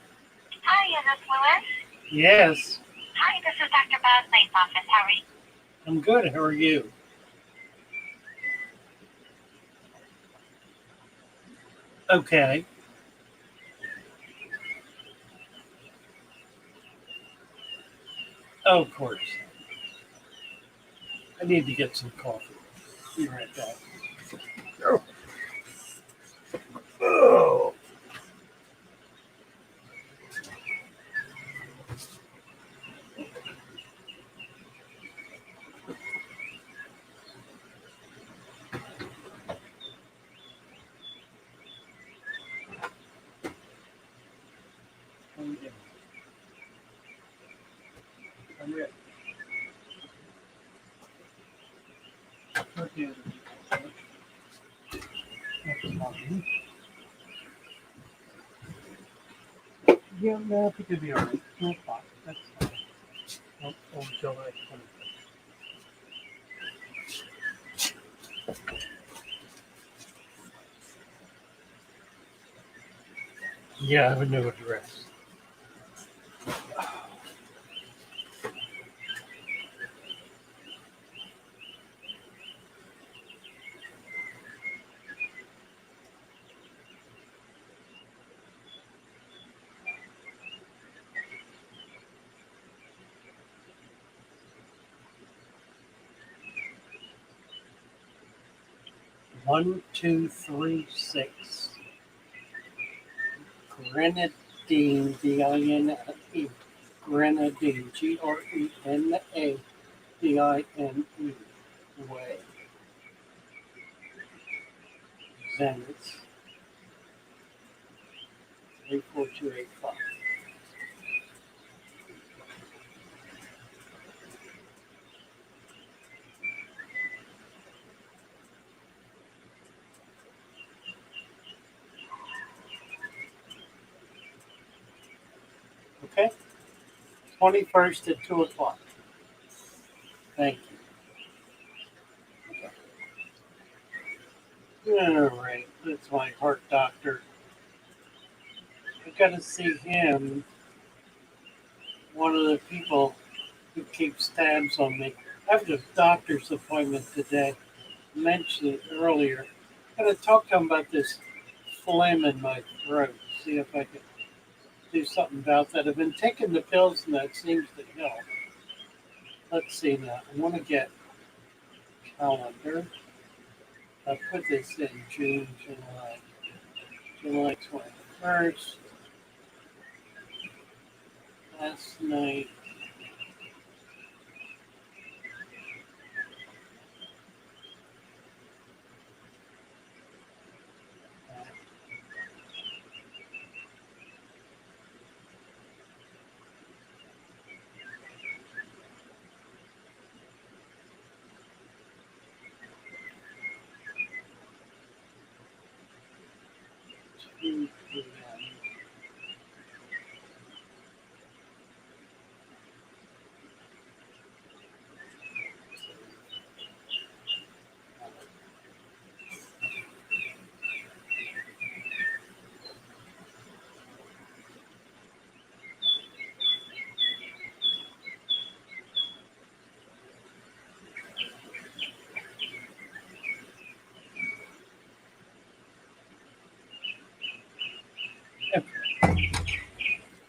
Hi, is this Lewis? Yes. Hi, this is Dr. Bosley's office. How are you? I'm good. How are you? Okay. Oh, of course. I need to get some coffee. Be right back. Oh. I'm good. I'm good. Okay. That's fine. Yeah, no, I think it'll be all right. No problem. That's fine. Until I come. Yeah, I have a new address. 1236 Grenadine, D-I-N-E, Grenadine, Grenadine Way, Zenith, 34285. Okay? 21st at 2 o'clock. Thank you. All right, that's my heart doctor. I got to see him, one of the people who keeps tabs on me. I have a doctor's appointment today. I mentioned it earlier. I'm going to talk to him about this phlegm in my throat, see if I can do something about that. I've been taking the pills and that seems to help. Let's see now. I want to get calendar. I put this in June, July 21st. Last night. Two p.m.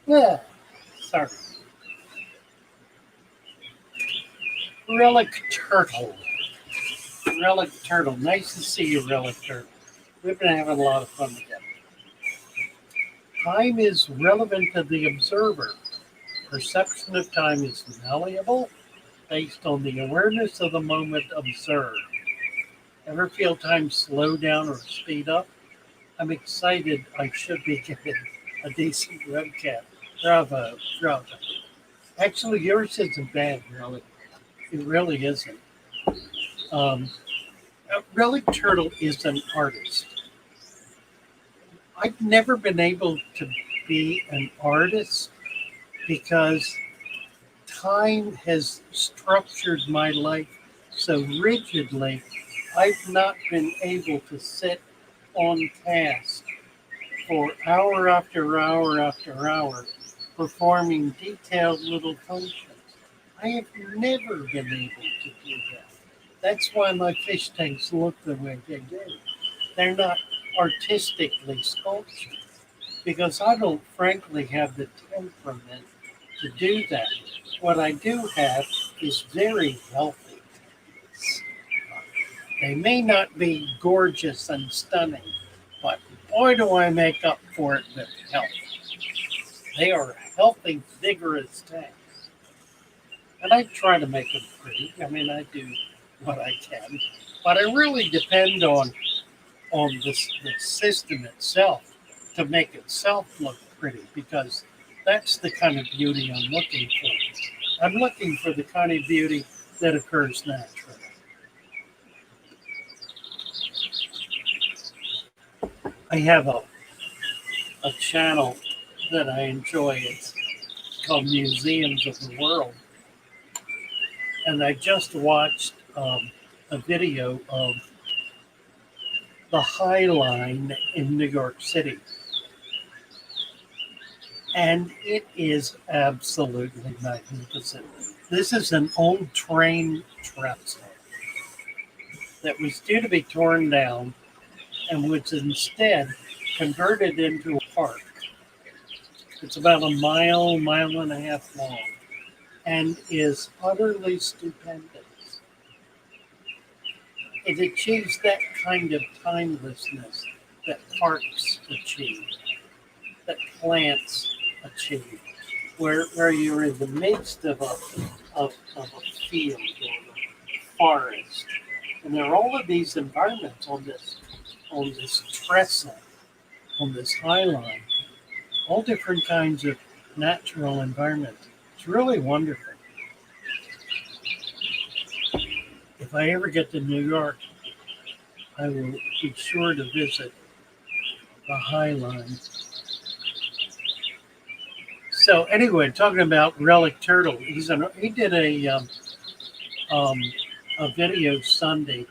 Yeah, sorry. Relic turtle. Relic turtle. Nice to see you, Relic turtle. We've been having a lot of fun together. Time is relevant to the observer. Perception of time is malleable based on the awareness of the moment observed. Ever feel time slow down or speed up? I'm excited. I should be getting a decent webcam. Bravo, bravo. Actually, yours isn't bad, really. It really isn't. Um, Relic Turtle is an artist. I've never been able to be an artist because time has structured my life so rigidly, I've not been able to sit on task for hour after hour after hour, performing detailed little functions. I have never been able to do that. That's why my fish tanks look the way they do. They're not artistically sculptured because I don't frankly have the temperament to do that. What I do have is very healthy things. They may not be gorgeous and stunning, but boy, do I make up for it with health. They are healthy, vigorous tanks. And I try to make them pretty. I mean, I do what I can, but I really depend on the system itself to make itself look pretty because that's the kind of beauty I'm looking for. I'm looking for the kind of beauty that occurs naturally. I have a channel that I enjoy. It's called Museums of the World. And I just watched a video of the High Line in New York City. And it is absolutely magnificent. This is an old train trestle that was due to be torn down and was instead converted into a park. It's about a mile and a half long, and is utterly stupendous. It achieves that kind of timelessness that parks achieve, that plants achieve, where you're in the midst of a field or a forest. And there are all of these environments on this trestle, on this high line, all different kinds of natural environments. It's really wonderful. If I ever get to New York, I will be sure to visit the High Line. So anyway, talking about Relic Turtle, he did a video Sunday,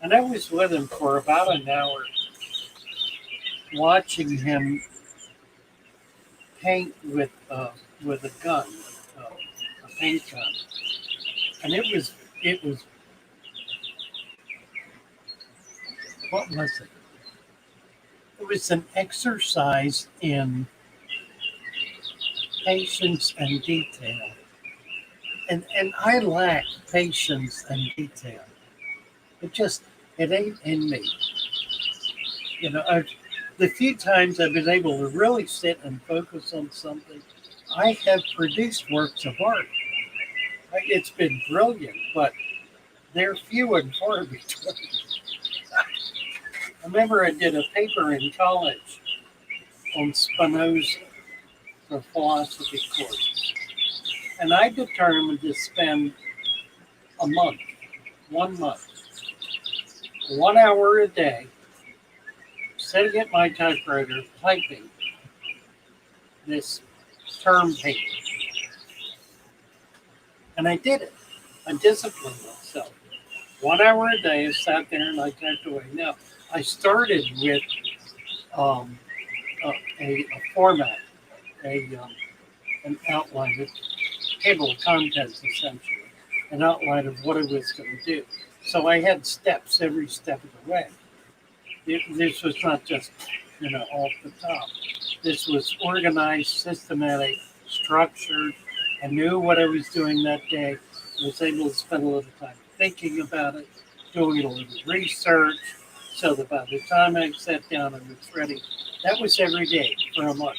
and I was with him for about an hour, watching him paint with a gun, a paint gun, and it was what was it? It was an exercise in patience and detail. And I lack patience and detail. It ain't in me. The few times I've been able to really sit and focus on something, I have produced works of art. It's been brilliant, but they're few and far between. I remember I did a paper in college on Spinoza for philosophy course. And I determined to spend a month, 1 month, 1 hour a day, sitting at my typewriter, typing this term paper. And I did it. I disciplined myself. 1 hour a day, I sat there and I typed away. Now, I started with a format, an outline, a table of contents, essentially, an outline of what I was going to do. So I had steps every step of the way. This was not just, off the top. This was organized, systematic, structured. I knew what I was doing that day. I was able to spend a little time thinking about it, doing a little research, so that by the time I sat down and was ready, that was every day for a month.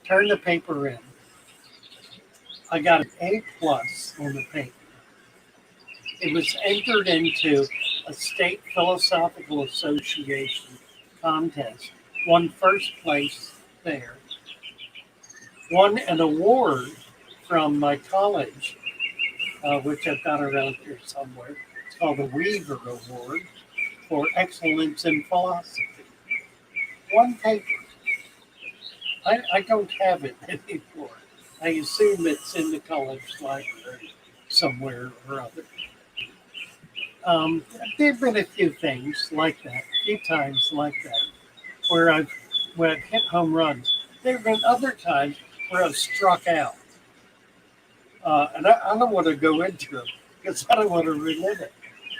Turn the paper in. I got an A+ on the paper. It was entered into a state philosophical association contest. Won first place there. Won an award from my college, which I've got around here somewhere. It's called the Weaver Award for Excellence in Philosophy. One paper. I don't have it anymore. I assume it's in the college library somewhere or other. There have been a few things like that, a few times like that, where I've hit home runs. There have been other times where I've struck out. And I don't want to go into them because I don't want to relive it.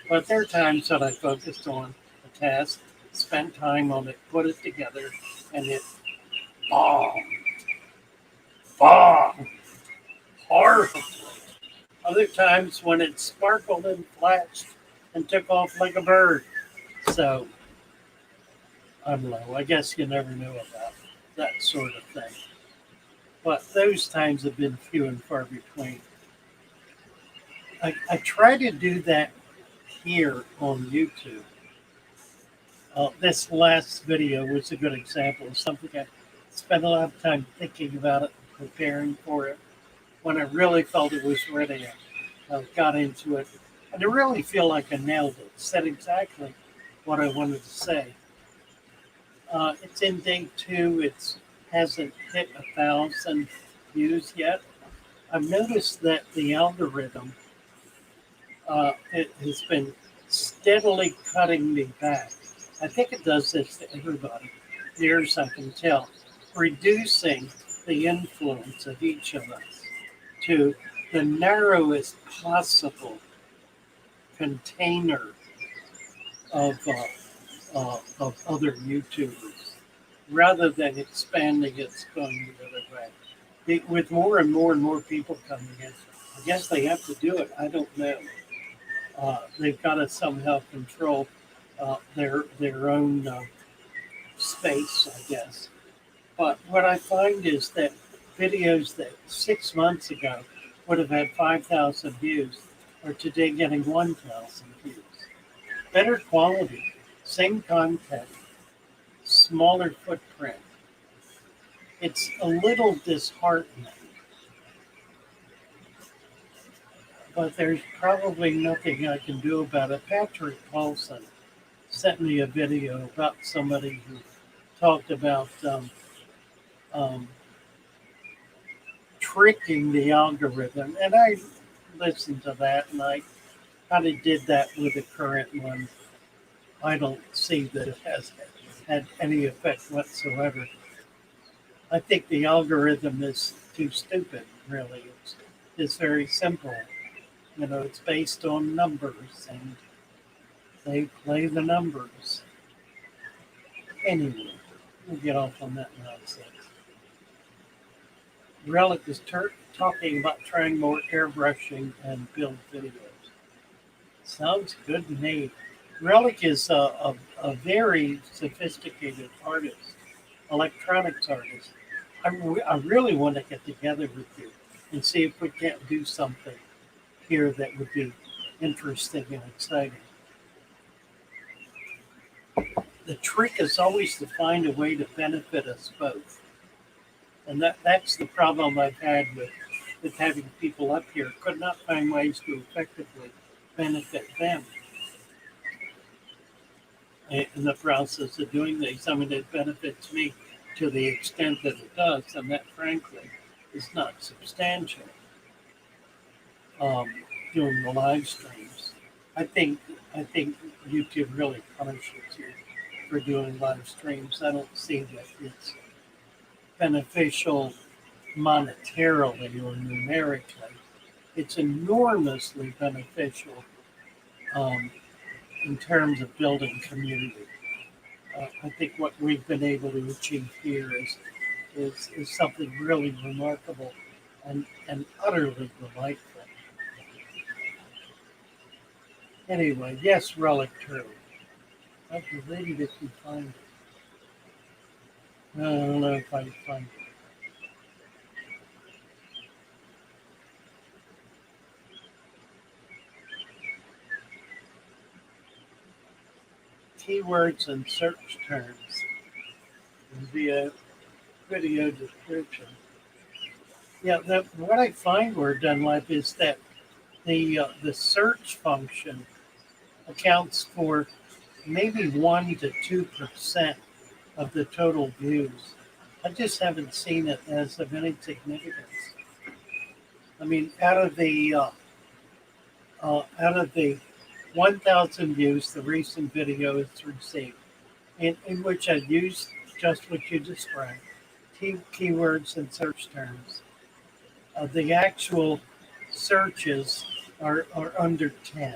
But there are times that I focused on test, spent time on it, put it together, and it bombed, bombed horribly. Other times when it sparkled and flashed and took off like a bird. So I don't know. I guess you never know about that sort of thing. But those times have been few and far between. I try to do that here on YouTube. This last video was a good example of something I spent a lot of time thinking about it, preparing for it. When I really felt it was ready, I got into it. And I really feel like I nailed it, said exactly what I wanted to say. It's in day two. It hasn't hit 1,000 views yet. I've noticed that the algorithm it has been steadily cutting me back. I think it does this to everybody, near as I can tell, reducing the influence of each of us to the narrowest possible container of other YouTubers, rather than expanding its going the other way. With more and more and more people coming in, I guess they have to do it. I don't know. They've got to somehow control their own space, I guess. But what I find is that videos that 6 months ago would have had 5,000 views are today getting 1,000 views. Better quality, same content, smaller footprint. It's a little disheartening, but there's probably nothing I can do about it. Patrick Paulson sent me a video about somebody who talked about um, tricking the algorithm, and I listened to that, and I kind of did that with the current one. I don't see that it has had any effect whatsoever. I think the algorithm is too stupid, really. It's very simple. You know, it's based on numbers, and they play the numbers. Anyway, we'll get off on that nonsense. Relic is talking about trying more airbrushing and build videos. Sounds good to me. Relic is a very sophisticated artist, electronics artist. I really want to get together with you and see if we can't do something here that would be interesting and exciting. The trick is always to find a way to benefit us both. And that's the problem I've had with having people up here. Could not find ways to effectively benefit them in the process of doing these. I mean, it benefits me to the extent that it does, and that, frankly, is not substantial. Doing the live streams, I think YouTube really punishes you for doing live streams. I don't see that it's beneficial monetarily or numerically. It's enormously beneficial um, in terms of building community. I think what we've been able to achieve here is something really remarkable and utterly delightful. Anyway, yes, Relic True. I have to read it if you find it. I don't know if I can find it. Keywords and search terms via video description. Yeah, what I find where done live is that the search function accounts for maybe 1 to 2% of the total views. I just haven't seen it as of any significance. I mean, out of the 1,000 views, the recent video has received, in which I used just what you described, keywords and search terms. The actual searches are under 10.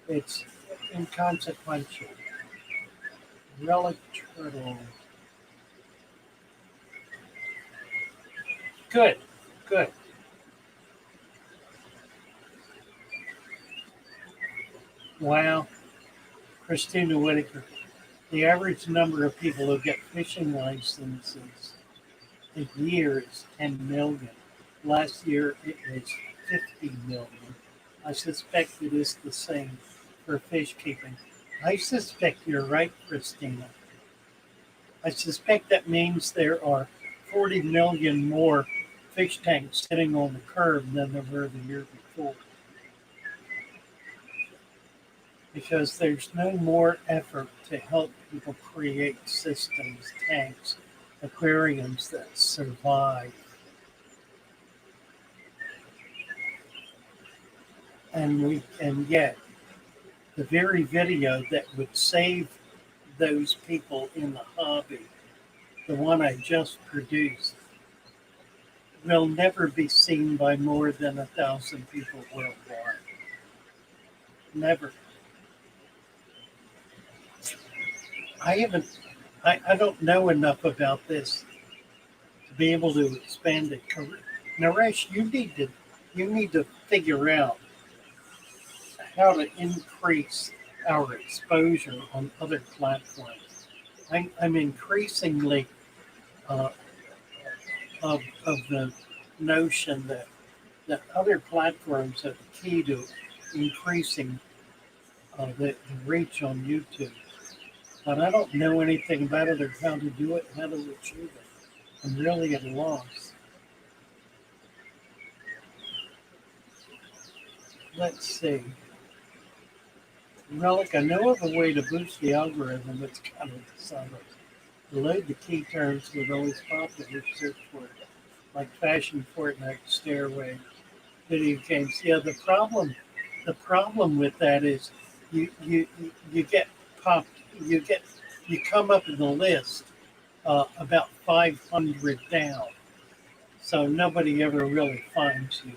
It's inconsequential. Relic turtle. Good, good. Wow, Christina Whitaker. The average number of people who get fishing licenses a year is 10 million. Last year it was 50 million. I suspect it is the same for fish keeping. I suspect you're right, Christina. I suspect that means there are 40 million more fish tanks sitting on the curb than there were the year before. Because there's no more effort to help people create systems, tanks, aquariums that survive. And yet the very video that would save those people in the hobby, the one I just produced, will never be seen by more than 1,000 people worldwide. Never. I haven't. I don't know enough about this to be able to expand it. Naresh, you need to figure out how to increase our exposure on other platforms. I'm increasingly uh, of the notion that other platforms are the key to increasing the reach on YouTube. But I don't know anything about it or how to do it, how to achieve it. I'm really at a loss. Let's see. Relic, I know of a way to boost the algorithm that's kind of solid. Load the key terms with always popular search words like fashion, Fortnite, stairway, video games. Yeah, the problem with that is you get popped, you come up in the list about 500 down, so nobody ever really finds you.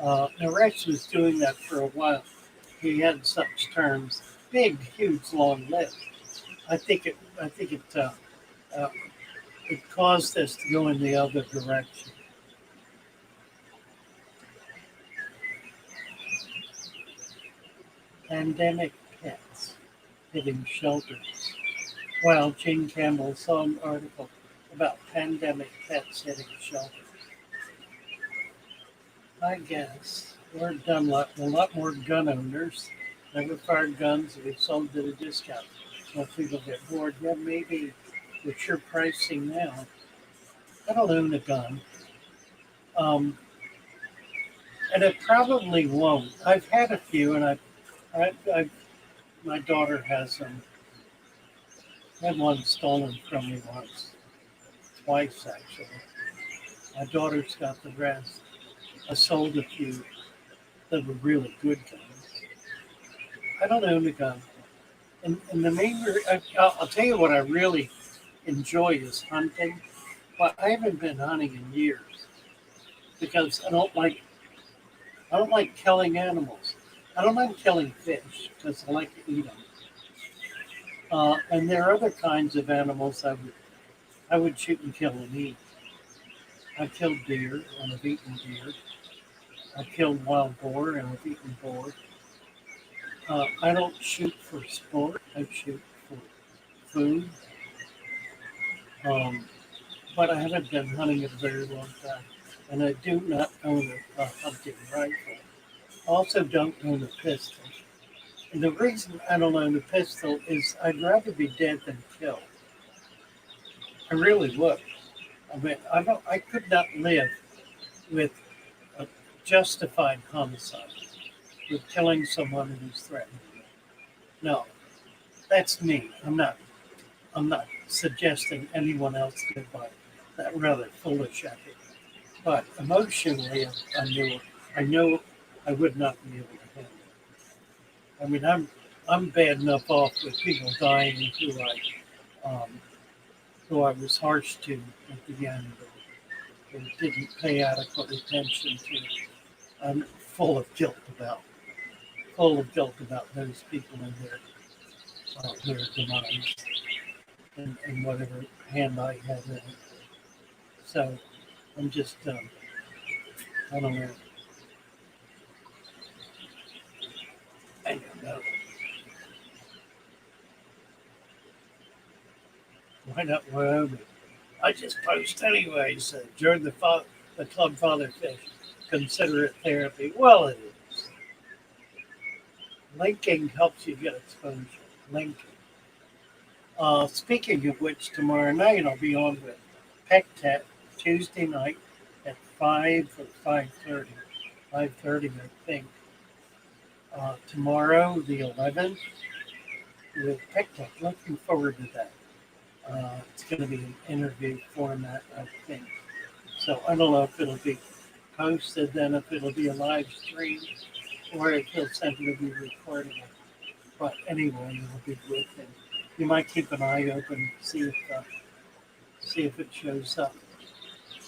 Naresh was doing that for a while. He had such terms, big, huge, long list. I think it it caused us to go in the other direction. Pandemic pets hitting shelters. Well, Gene Campbell saw an article about pandemic pets hitting shelters. I guess we're done a lot more gun owners never fired guns if it's sold at a discount. So people get bored. Yeah, maybe with your pricing now. I don't own a gun. Um, and it probably won't. I've had a few, and I my daughter has them. Had one stolen from me once, twice actually. My daughter's got the rest. I sold a few that were really good guns. I don't own a gun. And the main, I'll tell you what I really enjoy is hunting. But I haven't been hunting in years because I don't like killing animals. I don't mind killing fish because I like to eat them. And there are other kinds of animals I would shoot and kill and eat. I killed deer and I've eaten deer. I killed wild boar and I've eaten boar. I don't shoot for sport. I shoot for food. Um, but I haven't been hunting in a very long time. And I do not own a hunting rifle. Also don't own a pistol. And the reason I don't own a pistol is I'd rather be dead than killed. I really would. I mean, I could not live with a justified homicide, with killing someone who's threatening me. No, that's me. I'm not suggesting anyone else live by that rather foolish ethic. But emotionally, I know I would not be able to handle it. I mean, I'm bad enough off with people dying um, who I was harsh to at the end, or didn't pay adequate attention to. I'm full of guilt about those people in there. their demise in whatever hand I have in it. So I'm just, I don't know. I don't know. Why not Wyoming? I just post anyways. Join the Club Father Fish. Consider it therapy. Well, it is. Linking helps you get exposure. Linking. Speaking of which, tomorrow night I'll be on with PECTET Tuesday night at 5 or 5:30. 5:30, I think. Tomorrow, the 11th, with PECTET. Looking forward to that. It's going to be an interview format, I think. So I don't know if it'll be posted then, if it'll be a live stream, or if he'll simply be recording it. But anyway, it'll be with him. You might keep an eye open, see if it shows up.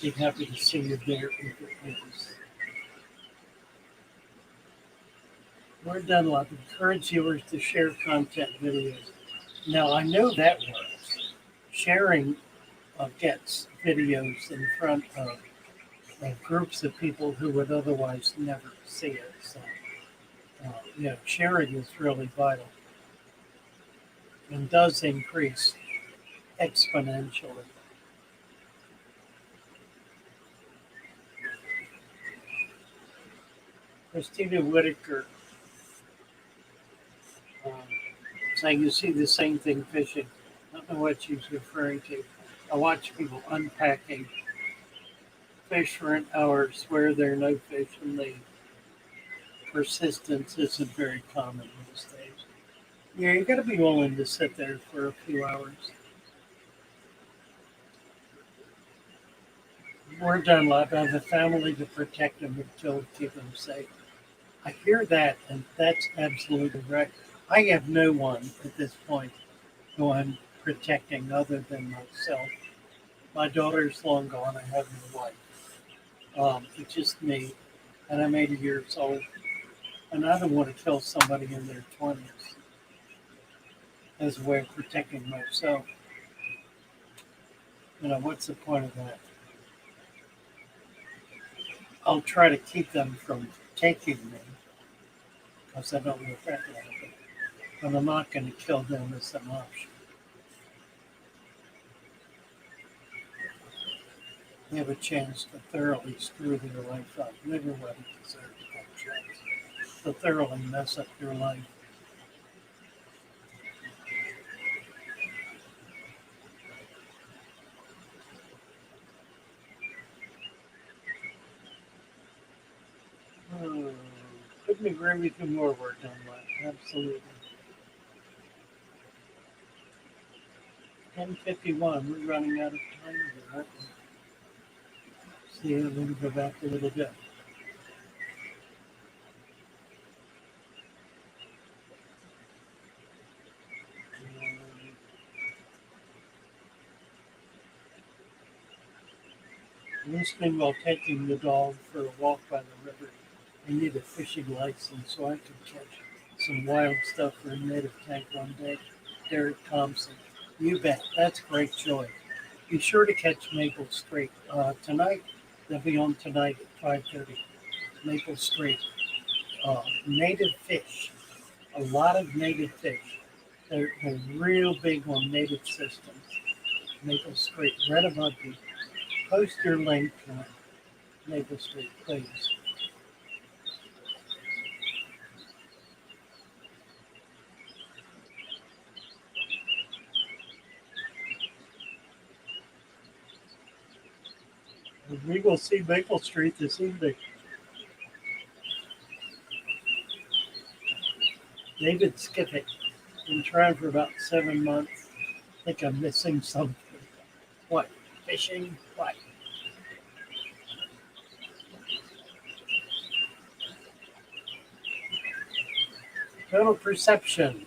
Be happy to see you there if it is. We're done. I'll encourage viewers to share content videos. Now I know that works. Sharing gets videos in front of groups of people who would otherwise never see it. So, sharing is really vital and does increase exponentially. Christina Whitaker um, saying you see the same thing fishing. I don't know what she's referring to. I watch people unpacking fish for an hour, swear there are no fish, and the persistence isn't very common these days. Yeah, you got to be willing to sit there for a few hours. We're done, love. I have a family to protect them and to keep them safe. I hear that, and that's absolutely right. I have no one at this point who I'm protecting other than myself. My daughter's long gone. I have no wife. It's just me, and I'm 80 years old, and I don't want to kill somebody in their 20s as a way of protecting myself. What's the point of that? I'll try to keep them from taking me because I don't know if that will happen. But I'm not going to kill them as an option. They have a chance to thoroughly screw their life up. Everybody deserves that chance to thoroughly mess up your life. Couldn't agree with you more, we're done that. Absolutely. 10:51. We're running out of time here, aren't we? See, let me go back a little bit. Listening while taking the dog for a walk by the river. I need a fishing license so I can catch some wild stuff for a native tank one day. Derek Thompson. You bet. That's great joy. Be sure to catch Maple Street tonight. They'll be on tonight at 5:30. Maple Street. Native fish. A lot of native fish. They're real big on native systems. Maple Street. Right above you. Post your link, Maple Street, please. We will see Maple Street this evening. David Skipping. Been trying for about 7 months. I think I'm missing something. What? Fishing? What? Total perception.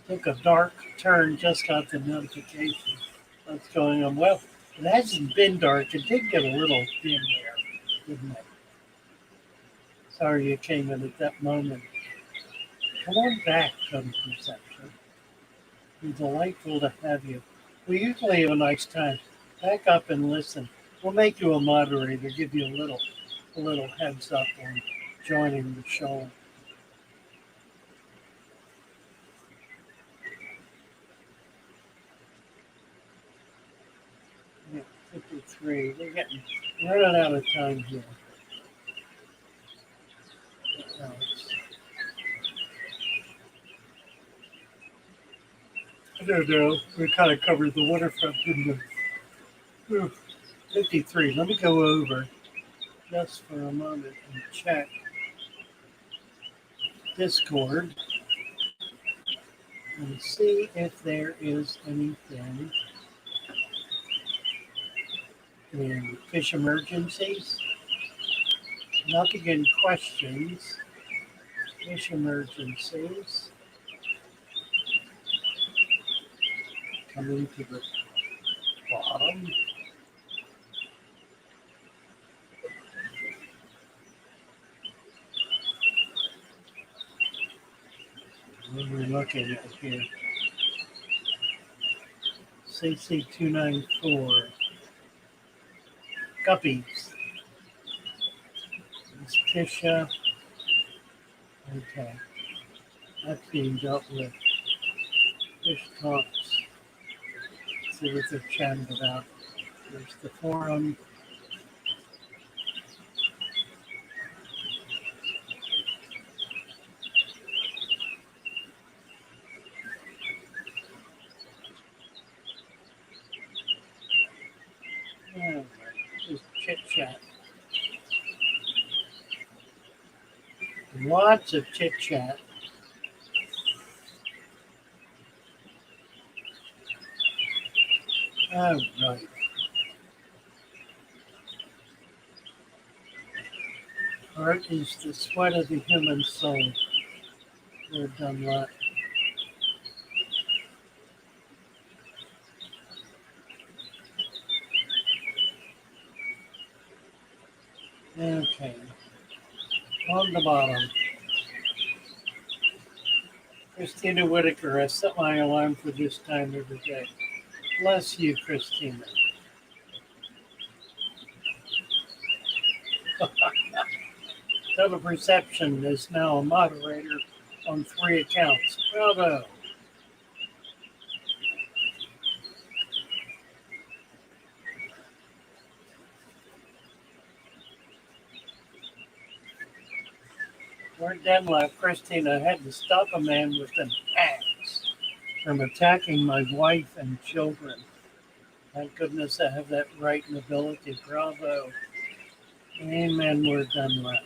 Took a dark turn, just got the notification. What's going on? Well, It hasn't been dark. It did get a little dim there, didn't it? Sorry you came in at that moment. Come on back, Total Perception. It's delightful to have you. We usually have a nice time. Back up and listen. We'll make you a moderator, give you a little heads up on joining the show. Yeah, 53. We're running out of time here. I don't know. We kind of covered the waterfront, didn't we? 53. Let me go over just for a moment and check Discord and see if there is anything in fish emergencies. Nothing in questions. Fish emergencies. Coming to the bottom. What are we looking at here? CC294. Guppies. It's Tisha. Okay. That's being dealt with. Fish talks. See what they're chatting about. There's the forum. Oh, just chit chat. Lots of chit chat. All right. Art is the sweat of the human soul. They're done that. Okay. On the bottom. Christina Whitaker, I set my alarm for this time every day. Bless you, Christina. Total Perception is now a moderator on 3 accounts. Bravo. Lord Denlap, Christina had to stop a man with an axe from attacking my wife and children. Thank goodness I have that right and ability. Bravo. Amen, Lord Dunlap.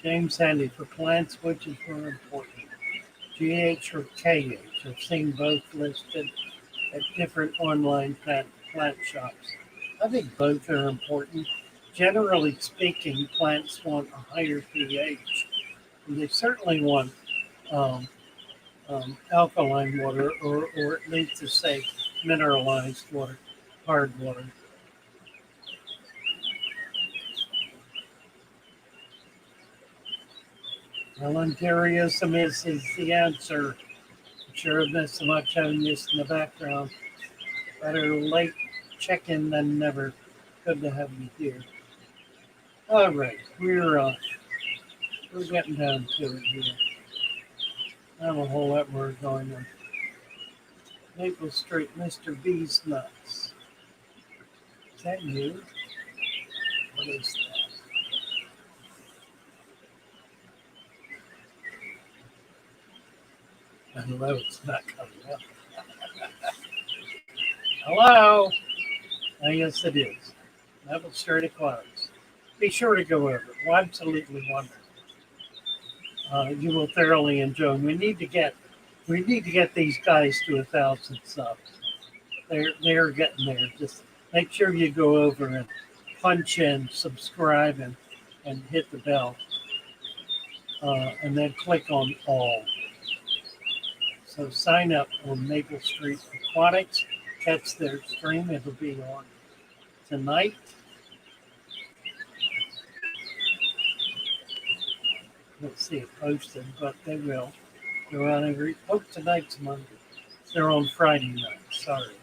James Handy, for plants, which is more important? GH or KH? I've seen both listed at different online plant shops. I think both are important. Generally speaking, plants want a higher pH. And they certainly want alkaline water or at least to say mineralized water, hard water. Voluntarism is the answer. Sure of this so much having this in the background. Better late check-in than never. Good to have you here. All right, we're getting down to it here. I have a whole lot more going on. Maple Street, Mr. B's Nuts. Is that you? What is that? Hello, it's not coming up. Hello? Yes, it is. Maple Street of Clouds. Be sure to go over it. Absolutely wonderful. You will thoroughly enjoy. We need to get these guys to 1,000 subs. They're getting there. Just make sure you go over and punch in, subscribe, and hit the bell, and then click on all. So sign up on Maple Street Aquatics. catch their stream, it'll be on tonight. Let's see it posted, but they will. They're on every. Oh, tonight's Monday. They're on Friday night. Sorry,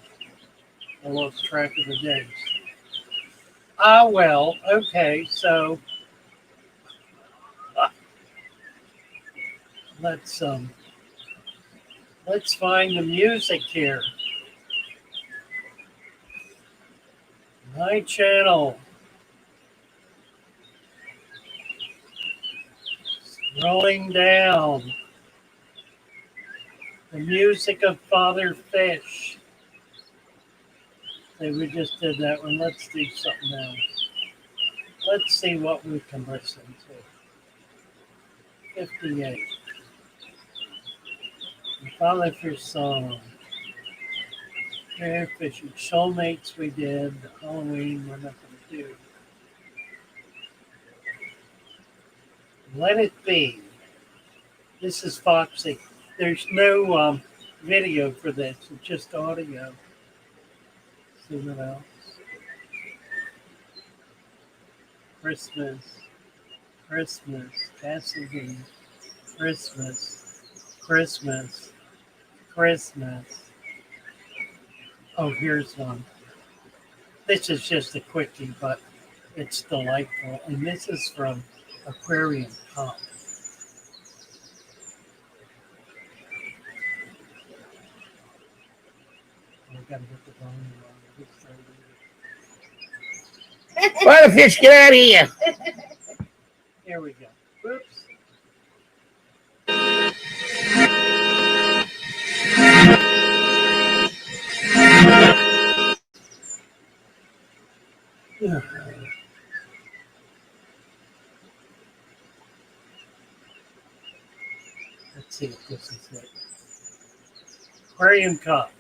I lost track of the days. Ah, well, okay. So uh, let's um let's find the music here. My channel. Rolling down. The music of Father Fish. Okay, we just did that one. Let's do something else. Let's see what we can listen to. 58. The Father Fish song. Very Fishy. Soulmates we did. Halloween we're not going to do. Let It Be. This is Foxy. There's no video for this. It's just audio. See what else? Christmas. Christmas. Cassidy. Christmas. Christmas. Christmas. Oh, here's one. This is just a quickie, but it's delightful. And this is from Aquarium Pop. I gotta get the volume on. Why the fish get out of here? Here we go. Oops. Let's see if this is it. Aquarium Cup.